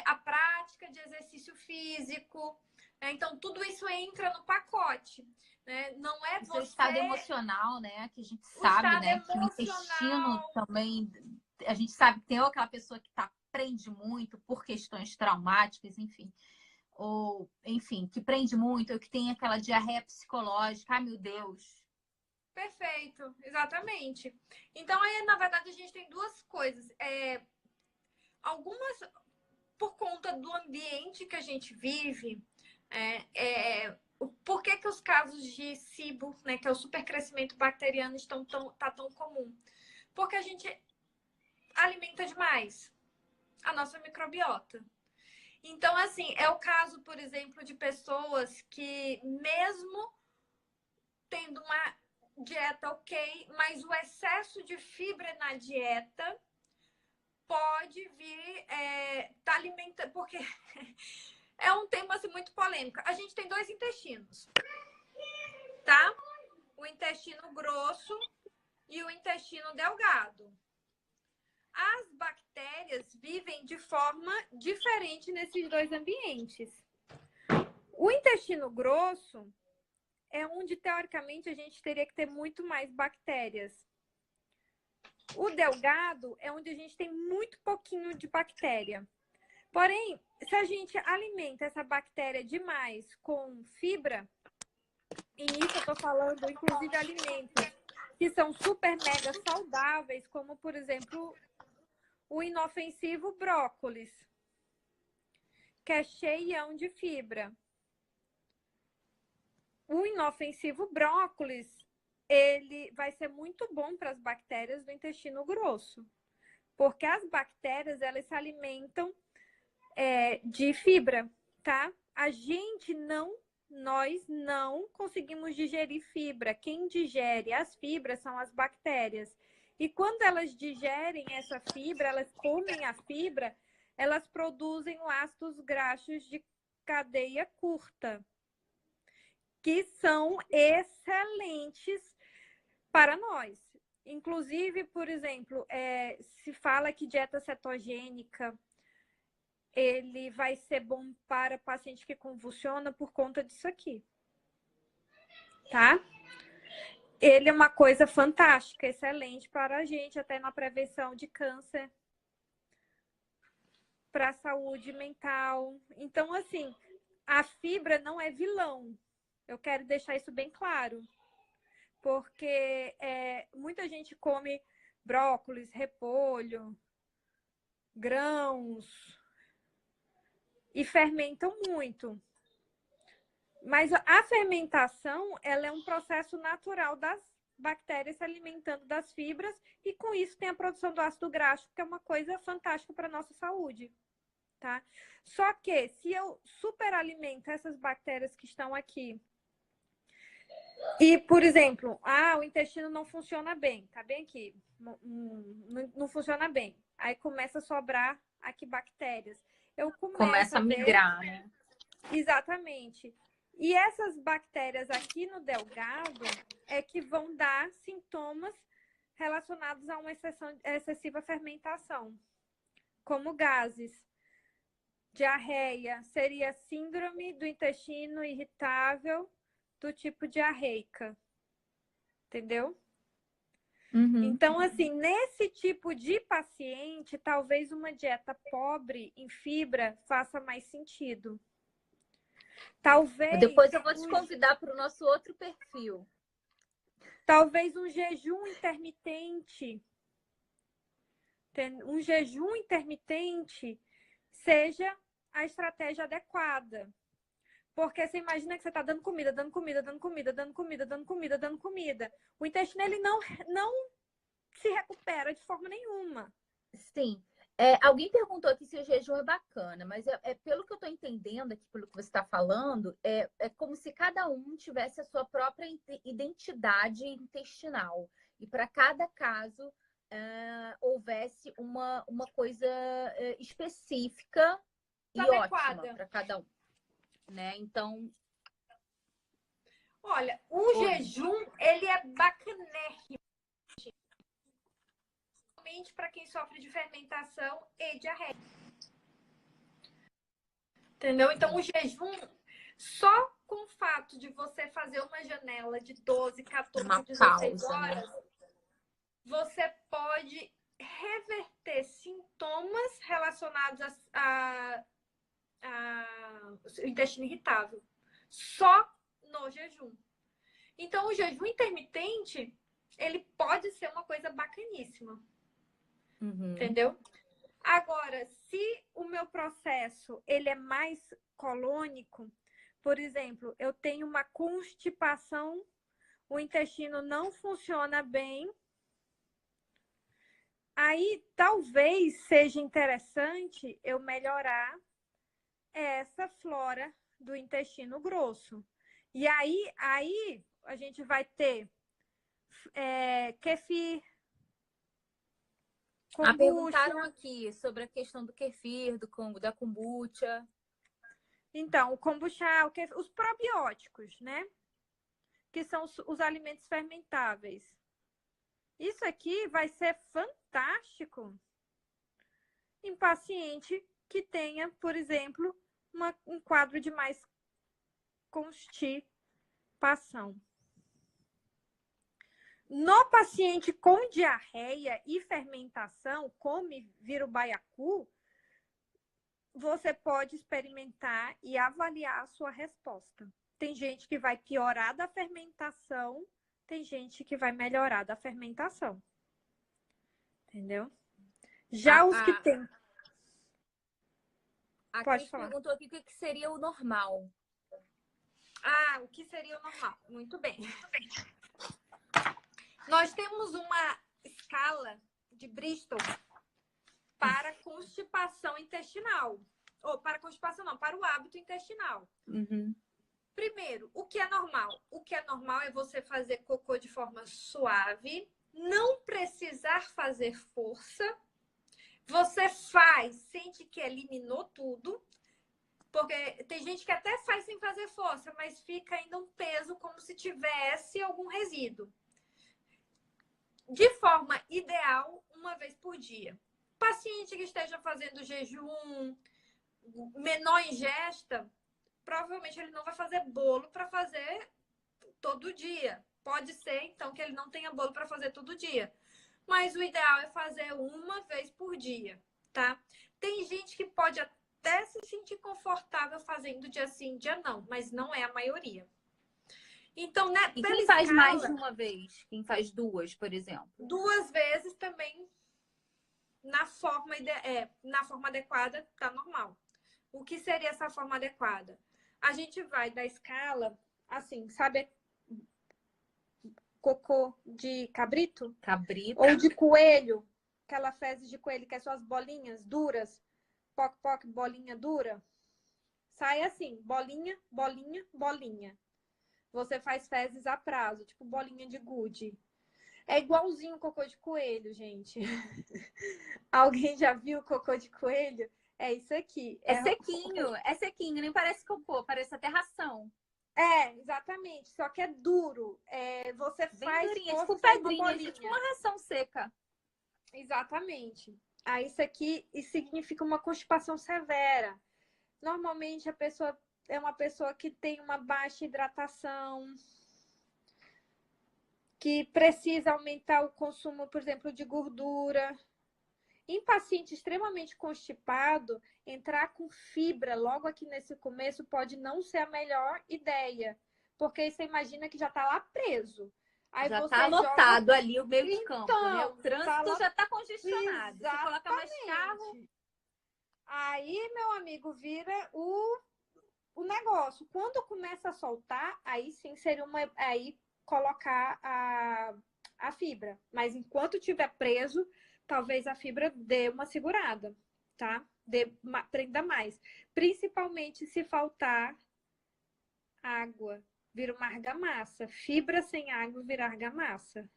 A prática de exercício físico. Então, tudo isso entra no pacote. Né? Não é você... O estado emocional, né? Que a gente sabe, né? Que o intestino também... A gente sabe que tem aquela pessoa que prende muito por questões traumáticas, enfim. Ou, enfim, que prende muito, ou que tem aquela diarreia psicológica. Ai, meu Deus. Perfeito, exatamente. Então, aí, na verdade, a gente tem duas coisas. Algumas, por conta do ambiente que a gente vive, por que os casos de SIBO, né, que é o supercrescimento bacteriano, tá tão comum? Porque a gente alimenta demais a nossa microbiota. Então, assim, é o caso, por exemplo, de pessoas que, mesmo tendo uma dieta ok, mas o excesso de fibra na dieta pode vir tá alimentando, porque é um tema assim, muito polêmico. A gente tem 2 intestinos, tá? O intestino grosso e o intestino delgado. As bactérias vivem de forma diferente nesses 2 ambientes. O intestino grosso é onde, teoricamente, a gente teria que ter muito mais bactérias. O delgado é onde a gente tem muito pouquinho de bactéria. Porém, se a gente alimenta essa bactéria demais com fibra, e nisso eu estou falando, inclusive, alimentos que são super mega saudáveis, como, por exemplo, o inofensivo brócolis, que é cheião de fibra. O inofensivo brócolis, ele vai ser muito bom para as bactérias do intestino grosso, porque as bactérias, elas se alimentam de fibra, tá? Nós não conseguimos digerir fibra. Quem digere as fibras são as bactérias. E quando elas digerem essa fibra, elas comem a fibra, elas produzem ácidos graxos de cadeia curta, que são excelentes para nós. Inclusive, por exemplo, se fala que dieta cetogênica ele vai ser bom para paciente que convulsiona por conta disso aqui, tá? Ele é uma coisa fantástica, excelente para a gente, até na prevenção de câncer, para a saúde mental. Então, assim, a fibra não é vilão. Eu quero deixar isso bem claro. Porque muita gente come brócolis, repolho, grãos e fermentam muito. Mas a fermentação, ela é um processo natural das bactérias se alimentando das fibras e com isso tem a produção do ácido graxo, que é uma coisa fantástica para a nossa saúde, tá? Só que se eu superalimento essas bactérias que estão aqui e, por exemplo, o intestino não funciona bem, tá bem aqui, não funciona bem. Aí começa a sobrar aqui bactérias. Começa a migrar, né? Exatamente. E essas bactérias aqui no delgado é que vão dar sintomas relacionados a uma excessiva fermentação, como gases, diarreia, seria síndrome do intestino irritável do tipo diarreica, entendeu? Uhum. Então, assim, nesse tipo de paciente, talvez uma dieta pobre em fibra faça mais sentido. Talvez. Depois eu vou te convidar para o nosso outro perfil. Talvez um jejum intermitente. Um jejum intermitente seja a estratégia adequada. Porque você imagina que você está dando comida, dando comida, dando comida, dando comida, dando comida, dando comida. O intestino ele não se recupera de forma nenhuma. Sim. Alguém perguntou aqui se o jejum é bacana, mas pelo que eu estou entendendo aqui, pelo que você está falando, é como se cada um tivesse a sua própria identidade intestinal. E para cada caso houvesse uma coisa específica e adequada. ótima para cada um. Né? Então. Olha, o jejum, ele é bacanérrimo. Para quem sofre de fermentação e diarreia. Entendeu? Então, o jejum, só com o fato de você fazer uma janela de 12, 14, uma 16 pausa, horas, né? você pode reverter sintomas relacionados ao intestino irritável. Só no jejum. Então, o jejum intermitente, ele pode ser uma coisa bacaníssima. Uhum. Entendeu? Agora, se o meu processo ele é mais colônico, por exemplo, eu tenho uma constipação, o intestino não funciona bem, aí talvez seja interessante eu melhorar essa flora do intestino grosso. E aí a gente vai ter kefir, kombucha. Perguntaram aqui sobre a questão do kefir, da kombucha. Então, o kombucha, os probióticos, né? Que são os alimentos fermentáveis. Isso aqui vai ser fantástico em paciente que tenha, por exemplo, um quadro de mais constipação. No paciente com diarreia e fermentação, come vira o baiacu, você pode experimentar e avaliar a sua resposta. Tem gente que vai piorar da fermentação, tem gente que vai melhorar da fermentação. Entendeu? Já os que tem... A Pode Cris falar. perguntou aqui o que seria o normal. O que seria o normal? Muito bem. Nós temos uma escala de Bristol para constipação intestinal. Ou para constipação não, para o hábito intestinal. Uhum. Primeiro, o que é normal? O que é normal é você fazer cocô de forma suave, não precisar fazer força. Você faz, sente que eliminou tudo. Porque tem gente que até faz sem fazer força, mas fica ainda um peso como se tivesse algum resíduo. de forma ideal, uma vez por dia. Paciente que esteja fazendo jejum, menor ingesta, provavelmente ele não vai fazer bolo para fazer todo dia. Pode ser, então, que ele não tenha bolo para fazer todo dia. Mas o ideal é fazer uma vez por dia, tá? Tem gente que pode até se sentir confortável fazendo dia sim, dia não, mas não é a maioria. Então, né, E pela quem faz escala, mais de uma vez? Quem faz duas, por exemplo? 2 vezes também na forma adequada, tá normal. O que seria essa forma adequada? A gente vai da escala, assim, sabe, cocô de cabrito? Cabrito. Ou de coelho, aquela fezes de coelho, que é só as bolinhas duras, poc, bolinha dura. Sai assim, bolinha, bolinha, bolinha. Você faz fezes a prazo, tipo bolinha de gude. É igualzinho o cocô de coelho, gente. Alguém já viu o cocô de coelho? É isso aqui. É sequinho, nem parece cocô, parece até ração. Exatamente. Só que é duro. Você Bem faz durinha, força, tipo sai uma pedrinha, bolinha. tipo uma ração seca. Exatamente. Aí isso aqui significa uma constipação severa. Normalmente a pessoa é uma pessoa que tem uma baixa hidratação, que precisa aumentar o consumo, por exemplo, de gordura. Em paciente extremamente constipado, entrar com fibra logo aqui nesse começo pode não ser a melhor ideia, porque você imagina que já está lá preso. Aí Já você tá lotado joga... ali o meio de campo, né? O trânsito já tá congestionado. Exatamente. Você coloca mais carro. Aí, meu amigo, vira o negócio. Quando começa a soltar, aí sim seria aí colocar a fibra. Mas enquanto tiver preso, talvez a fibra dê uma segurada, tá? Prenda mais. Principalmente se faltar água, vira uma argamassa. Fibra sem água vira argamassa,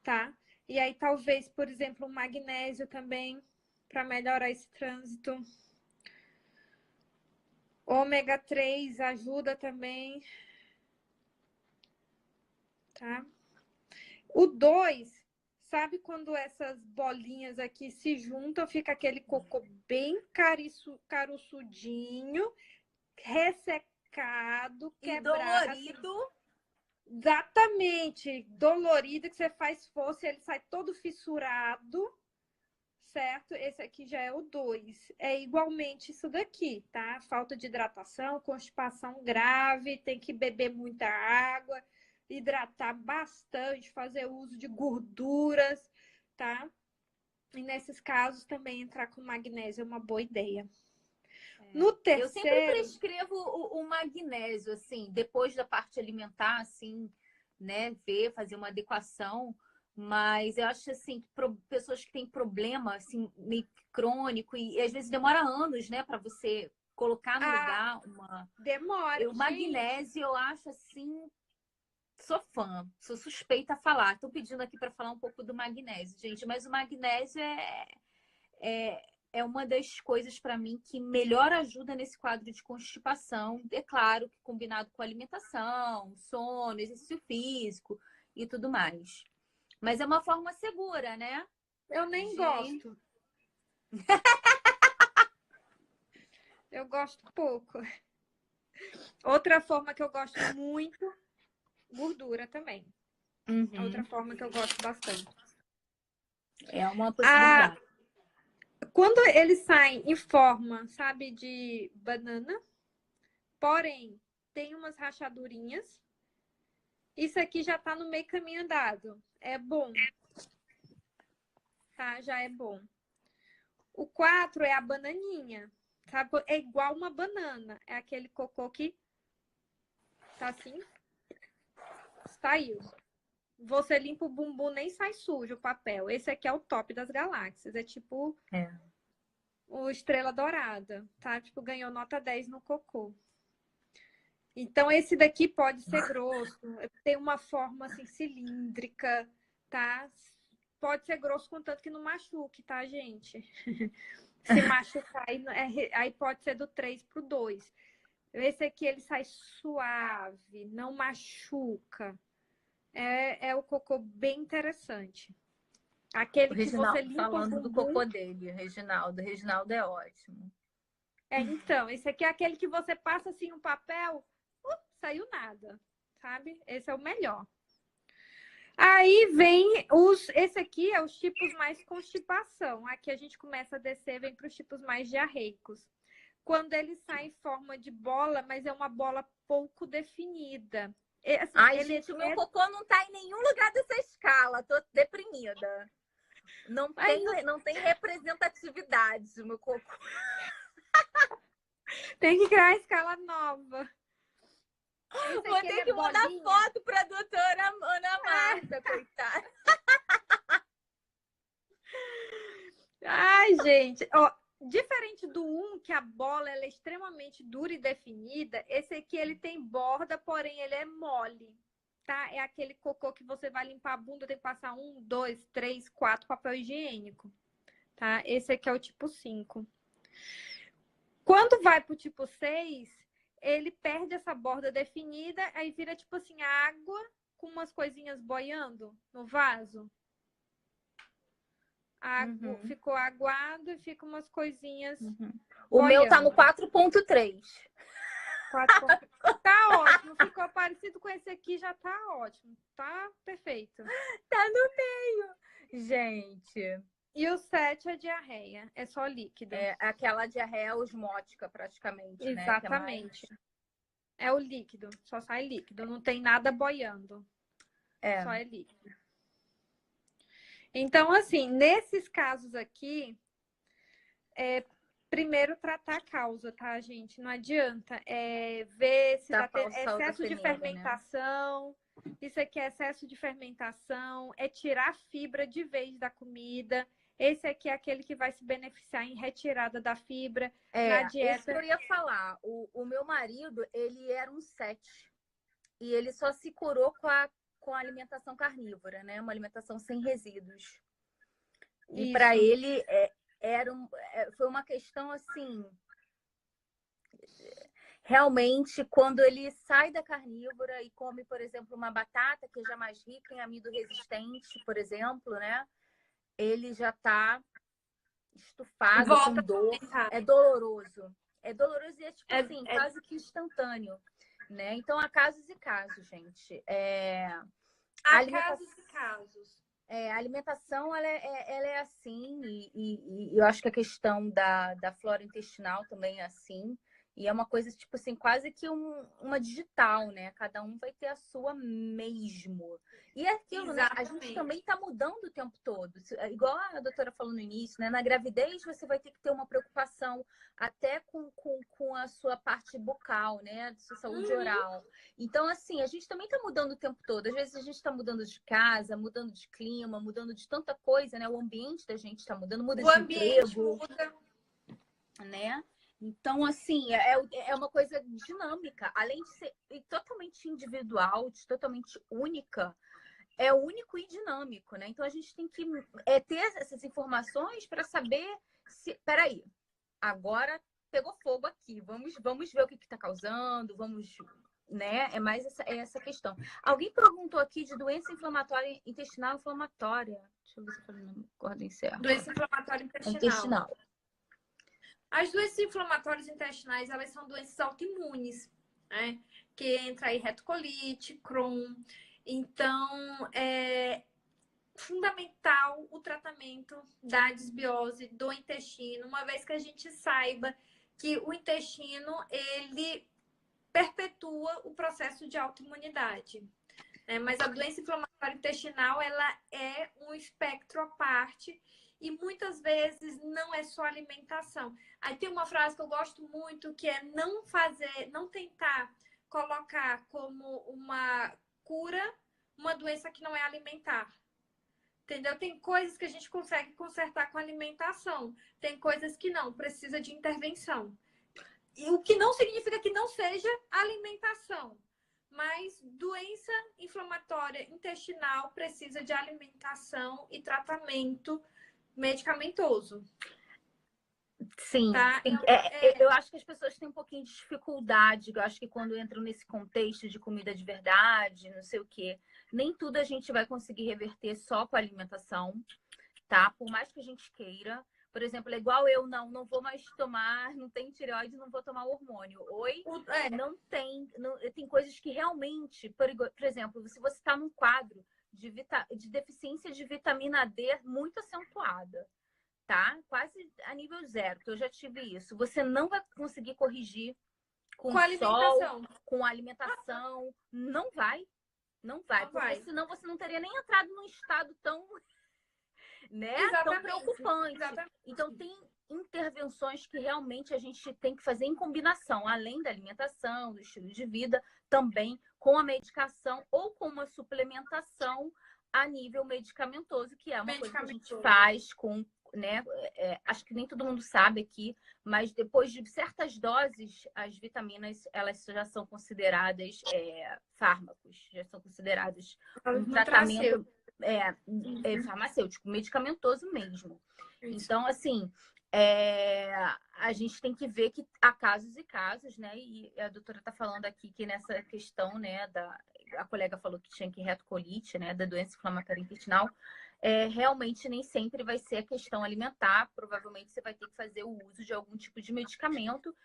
tá? E aí talvez, por exemplo, o magnésio também, para melhorar esse trânsito. Ômega 3 ajuda também, tá? O 2, sabe quando essas bolinhas aqui se juntam, fica aquele cocô bem caroçudinho, ressecado, quebrado. Dolorido. Assim, exatamente, dolorido, que você faz força e ele sai todo fissurado, certo? Esse aqui já é o 2. É igualmente isso daqui, tá? Falta de hidratação, constipação grave, tem que beber muita água, hidratar bastante, fazer uso de gorduras, tá? E nesses casos também entrar com magnésio é uma boa ideia. No terceiro... Eu sempre prescrevo o magnésio, assim, depois da parte alimentar, assim, né? Fazer uma adequação. Mas eu acho, assim, que pessoas que têm problema, assim, meio crônico, e às vezes demora anos, né? Para você colocar no lugar uma... Demora, O magnésio, eu acho, assim... Sou fã, sou suspeita a falar. Estou pedindo aqui para falar um pouco do magnésio, gente. Mas o magnésio é uma das coisas para mim que melhor ajuda nesse quadro de constipação. É claro que combinado com alimentação, sono, exercício físico e tudo mais. Mas é uma forma segura, né? Eu nem gosto. Eu gosto pouco. Outra forma que eu gosto muito, gordura também. Outra forma que eu gosto bastante. É uma possibilidade. Quando eles saem em forma, sabe, de banana, porém, tem umas rachadurinhas. Isso aqui já tá no meio caminho andado. É bom. Tá? Já é bom. O 4 é a bananinha. Sabe? É igual uma banana. É aquele cocô que tá assim. Saiu. Você limpa o bumbum, nem sai sujo o papel. Esse aqui é o top das galáxias. É tipo o Estrela Dourada, tá? Tipo, ganhou nota 10 no cocô. Então, esse daqui pode ser grosso. Tem uma forma, assim, cilíndrica, tá? Pode ser grosso, contanto que não machuque, tá, gente? Se machucar, aí pode ser do 3 pro 2. Esse aqui, ele sai suave, não machuca, É o cocô bem interessante. Aquele que você limpa falando o do bumbum. cocô dele, Reginaldo. Reginaldo é ótimo. Então, esse aqui é aquele que você passa assim um papel, saiu nada, sabe? Esse é o melhor. Aí vem esse aqui é os tipos mais constipação. Aqui a gente começa a descer, vem para os tipos mais diarreicos. Quando ele sai em forma de bola, mas é uma bola pouco definida. Assim, Ai, gente, o meu cocô não tá em nenhum lugar dessa escala. Tô deprimida. Não tem representatividade o meu cocô. Tem que criar a escala nova. Vou ter que mandar foto pra doutora Ana Marta, coitada. Ai, gente, ó, diferente do que a bola ela é extremamente dura e definida, esse aqui ele tem borda, porém ele é mole, tá? É aquele cocô que você vai limpar a bunda, tem que passar 1, 2, 3, 4 papel higiênico, tá? Esse aqui é o tipo 5. Quando vai pro tipo 6, ele perde essa borda definida, aí vira tipo assim, água com umas coisinhas boiando no vaso. Ficou aguado e fica umas coisinhas. O meu tá no 4.3. Tá ótimo. Ficou parecido com esse aqui, já tá ótimo. Tá perfeito. Tá no meio. Gente. E o 7 é diarreia. É só líquido. É aquela diarreia osmótica, praticamente, exatamente. Né? É o líquido. Só sai líquido. Não tem nada boiando. Só é líquido. Então, assim, nesses casos aqui, primeiro tratar a causa, tá, gente? Não adianta ver se tá tendo excesso de fermentação. Né? Isso aqui é excesso de fermentação, é tirar a fibra de vez da comida. Esse aqui é aquele que vai se beneficiar em retirada da fibra na dieta. Isso que eu ia falar. O meu marido, ele era um 7. E ele só se curou com a alimentação carnívora, né? Uma alimentação sem resíduos. E para ele foi uma questão assim. Realmente, quando ele sai da carnívora e come, por exemplo, uma batata que é já mais rica em amido resistente, por exemplo, né? Ele já está estufado, com dor. É doloroso. É doloroso e é tipo assim, quase que instantâneo. Né? Então, há casos e casos, gente. Casos e casos. A alimentação, ela é assim, e eu acho que a questão da flora intestinal também é assim. E é uma coisa, tipo assim, quase que uma digital, né? Cada um vai ter a sua mesmo. E é aquilo, né? A gente também está mudando o tempo todo. Igual a doutora falou no início, né? Na gravidez, você vai ter que ter uma preocupação até com a sua parte bucal, né? Sua saúde oral. Então, assim, a gente também está mudando o tempo todo. Às vezes a gente está mudando de casa, mudando de clima, mudando de tanta coisa, né? O ambiente da gente está mudando, muda de emprego. Né? Então, assim, é uma coisa dinâmica. Além de ser totalmente individual, totalmente única, é único e dinâmico, né? Então, a gente tem que ter essas informações para saber se... Peraí, agora pegou fogo aqui. Vamos ver o que está causando, vamos... Né? É mais essa questão. Alguém perguntou aqui de doença inflamatória intestinal inflamatória. Deixa eu ver se eu falei no ordem certa. Doença inflamatória intestinal. As doenças inflamatórias intestinais, elas são doenças autoimunes, né? Que entra aí retocolite, Crohn. Então, é fundamental o tratamento da desbiose do intestino, uma vez que a gente saiba que o intestino, ele perpetua o processo de autoimunidade. Mas a doença inflamatória intestinal, ela é um espectro à parte e muitas vezes não é só alimentação. Aí tem uma frase que eu gosto muito, que é não tentar colocar como uma cura uma doença que não é alimentar. Entendeu? Tem coisas que a gente consegue consertar com alimentação. Tem coisas que não, precisa de intervenção. E o que não significa que não seja alimentação. Mas doença inflamatória intestinal precisa de alimentação e tratamento medicamentoso. Sim, tá? sim. Eu acho que as pessoas têm um pouquinho de dificuldade. Eu acho que quando entram nesse contexto de comida de verdade, não sei o quê, nem tudo a gente vai conseguir reverter só com a alimentação, tá? Por mais que a gente queira. Por exemplo, é igual eu, não vou mais tomar, não tem tireoide, não vou tomar hormônio. Oi? Não tem. Não, tem coisas que realmente, por exemplo, se você está num quadro de deficiência de vitamina D muito acentuada, tá? Quase a nível zero, que eu já tive isso. Você não vai conseguir corrigir com sol, com alimentação. Não vai. Não vai. Porque senão você não teria nem entrado num estado tão, né, tão preocupante. Exatamente. Então, tem intervenções que realmente a gente tem que fazer em combinação, além da alimentação, do estilo de vida, também com a medicação ou com uma suplementação a nível medicamentoso, que é uma coisa que a gente faz com, né? Acho que nem todo mundo sabe aqui, mas depois de certas doses, as vitaminas elas já são consideradas fármacos, já são consideradas um tratamento farmacêutico, medicamentoso mesmo. Então, assim, a gente tem que ver que há casos e casos, né? E a doutora está falando aqui que nessa questão, né, a colega falou que tinha que retocolite, né, da doença inflamatória intestinal, realmente nem sempre vai ser a questão alimentar, provavelmente você vai ter que fazer o uso de algum tipo de medicamento.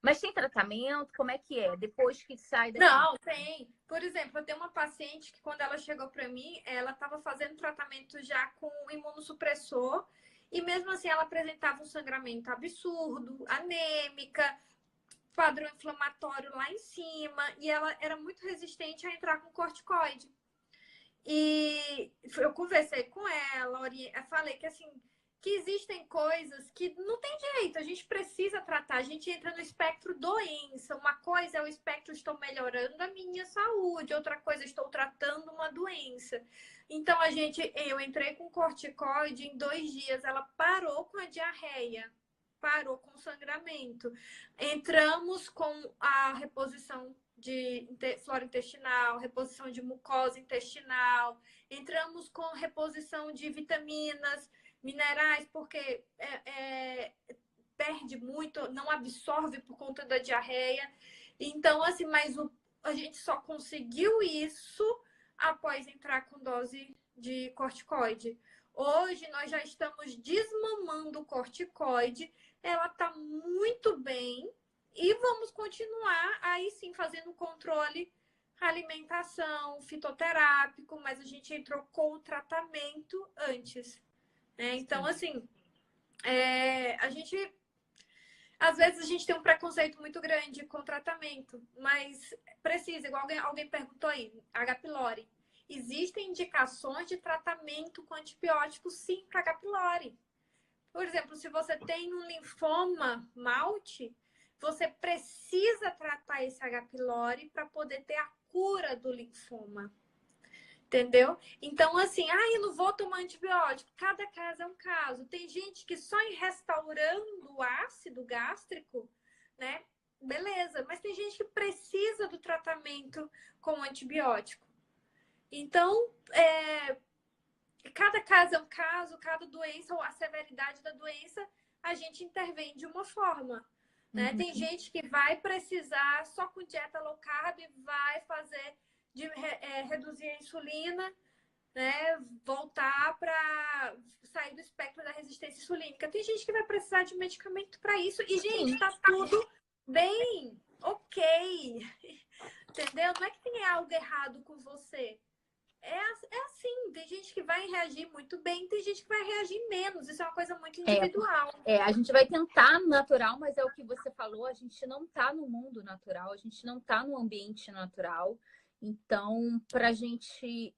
Mas tem tratamento? Como é que é? Depois que sai daqui? Não, tem. Por exemplo, eu tenho uma paciente que quando ela chegou para mim, ela estava fazendo tratamento já com imunossupressor e mesmo assim ela apresentava um sangramento absurdo, anêmica, padrão inflamatório lá em cima e ela era muito resistente a entrar com corticoide. E eu conversei com ela, falei que assim, que existem coisas que não tem jeito, a gente precisa tratar, a gente entra no espectro doença. Uma coisa é o espectro estou melhorando a minha saúde, outra coisa estou tratando uma doença. Então eu entrei com corticoide, em 2 dias ela parou com a diarreia, parou com o sangramento. Entramos com a reposição de flora intestinal, reposição de mucosa intestinal, entramos com reposição de vitaminas, minerais, porque perde muito, não absorve por conta da diarreia. Então, assim, a gente só conseguiu isso após entrar com dose de corticoide. Hoje nós já estamos desmamando o corticoide, ela está muito bem e vamos continuar aí sim fazendo controle alimentação, fitoterápico, mas a gente entrou com o tratamento antes. Então, assim, a gente às vezes a gente tem um preconceito muito grande com o tratamento, mas precisa, igual alguém perguntou aí, H. pylori. Existem indicações de tratamento com antibióticos, sim, para H. pylori. Por exemplo, se você tem um linfoma malte, você precisa tratar esse H. pylori para poder ter a cura do linfoma. Entendeu? Então, assim, eu não vou tomar antibiótico. Cada caso é um caso. Tem gente que só em restaurando o ácido gástrico, né? Beleza, mas tem gente que precisa do tratamento com antibiótico. Então, cada caso é um caso, cada doença ou a severidade da doença, a gente intervém de uma forma. Né? Tem gente que vai precisar, só com dieta low carb, vai fazer reduzir a insulina, né? Voltar para sair do espectro da resistência insulínica. Tem gente que vai precisar de medicamento para isso. E, gente, está tudo bem, ok. Entendeu? Não é que tem algo errado com você. É assim, tem gente que vai reagir muito bem, tem gente que vai reagir menos. Isso é uma coisa muito individual. A gente vai tentar natural, mas é o que você falou, a gente não está no mundo natural, a gente não está no ambiente natural. Então, para a gente,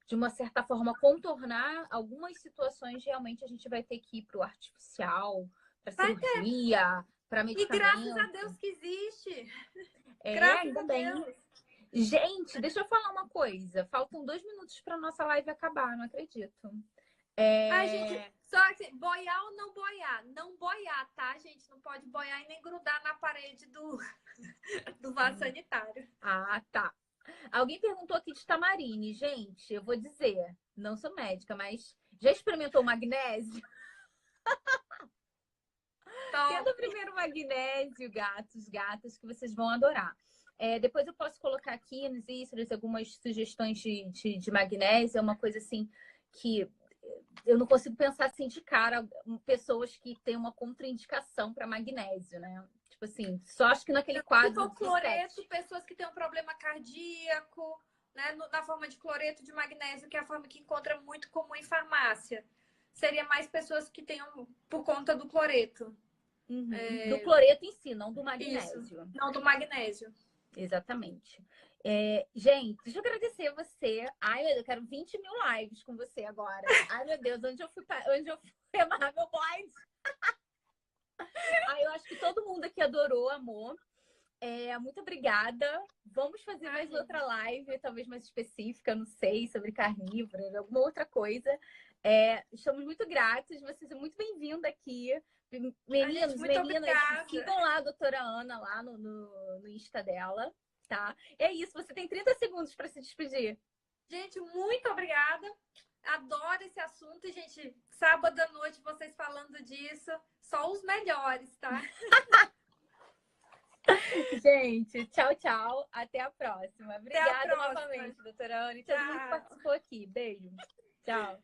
de uma certa forma, contornar algumas situações, realmente a gente vai ter que ir para o artificial, para cirurgia, para medicamento. E graças a Deus que existe. Graças a Deus. Gente, deixa eu falar uma coisa. Faltam 2 minutos para nossa live acabar, não acredito. Gente, só assim, boiar ou não boiar? Não boiar, tá, gente? Não pode boiar e nem grudar na parede do vaso sanitário. Ah, tá. Alguém perguntou aqui de tamarine. Gente, eu vou dizer, não sou médica, mas já experimentou magnésio? Tendo primeiro magnésio, gatas, que vocês vão adorar. Depois eu posso colocar aqui nos stories algumas sugestões de magnésio. É uma coisa assim que eu não consigo pensar assim de cara pessoas que têm uma contraindicação para magnésio, né? Tipo assim, só acho que naquele quadro. Se for cloreto, pessoas que têm um problema cardíaco, né? Na forma de cloreto de magnésio, que é a forma que encontra muito comum em farmácia. Seria mais pessoas que tenham por conta do cloreto. Uhum. Do cloreto em si, não do magnésio. Isso, não do magnésio. Exatamente. Gente, deixa eu agradecer você. Ai, eu quero 20 mil lives com você agora. Ai, meu Deus, onde eu fui amarrar meu blind? Ai, eu acho que todo mundo aqui adorou, amor. Muito obrigada. Vamos fazer mais outra live, talvez mais específica, não sei, sobre carnívoro, alguma outra coisa. Estamos muito gratos, você é muito bem-vinda aqui. Meninos, meninas, sigam lá a doutora Ana lá no Insta dela, tá? É isso, você tem 30 segundos para se despedir. Gente, muito obrigada. Adoro esse assunto, e, gente, sábado à noite vocês falando disso, só os melhores, tá? Gente, tchau, tchau. Até a próxima. Obrigada novamente, doutora Ana. E todo mundo que participou aqui. Beijo. Tchau.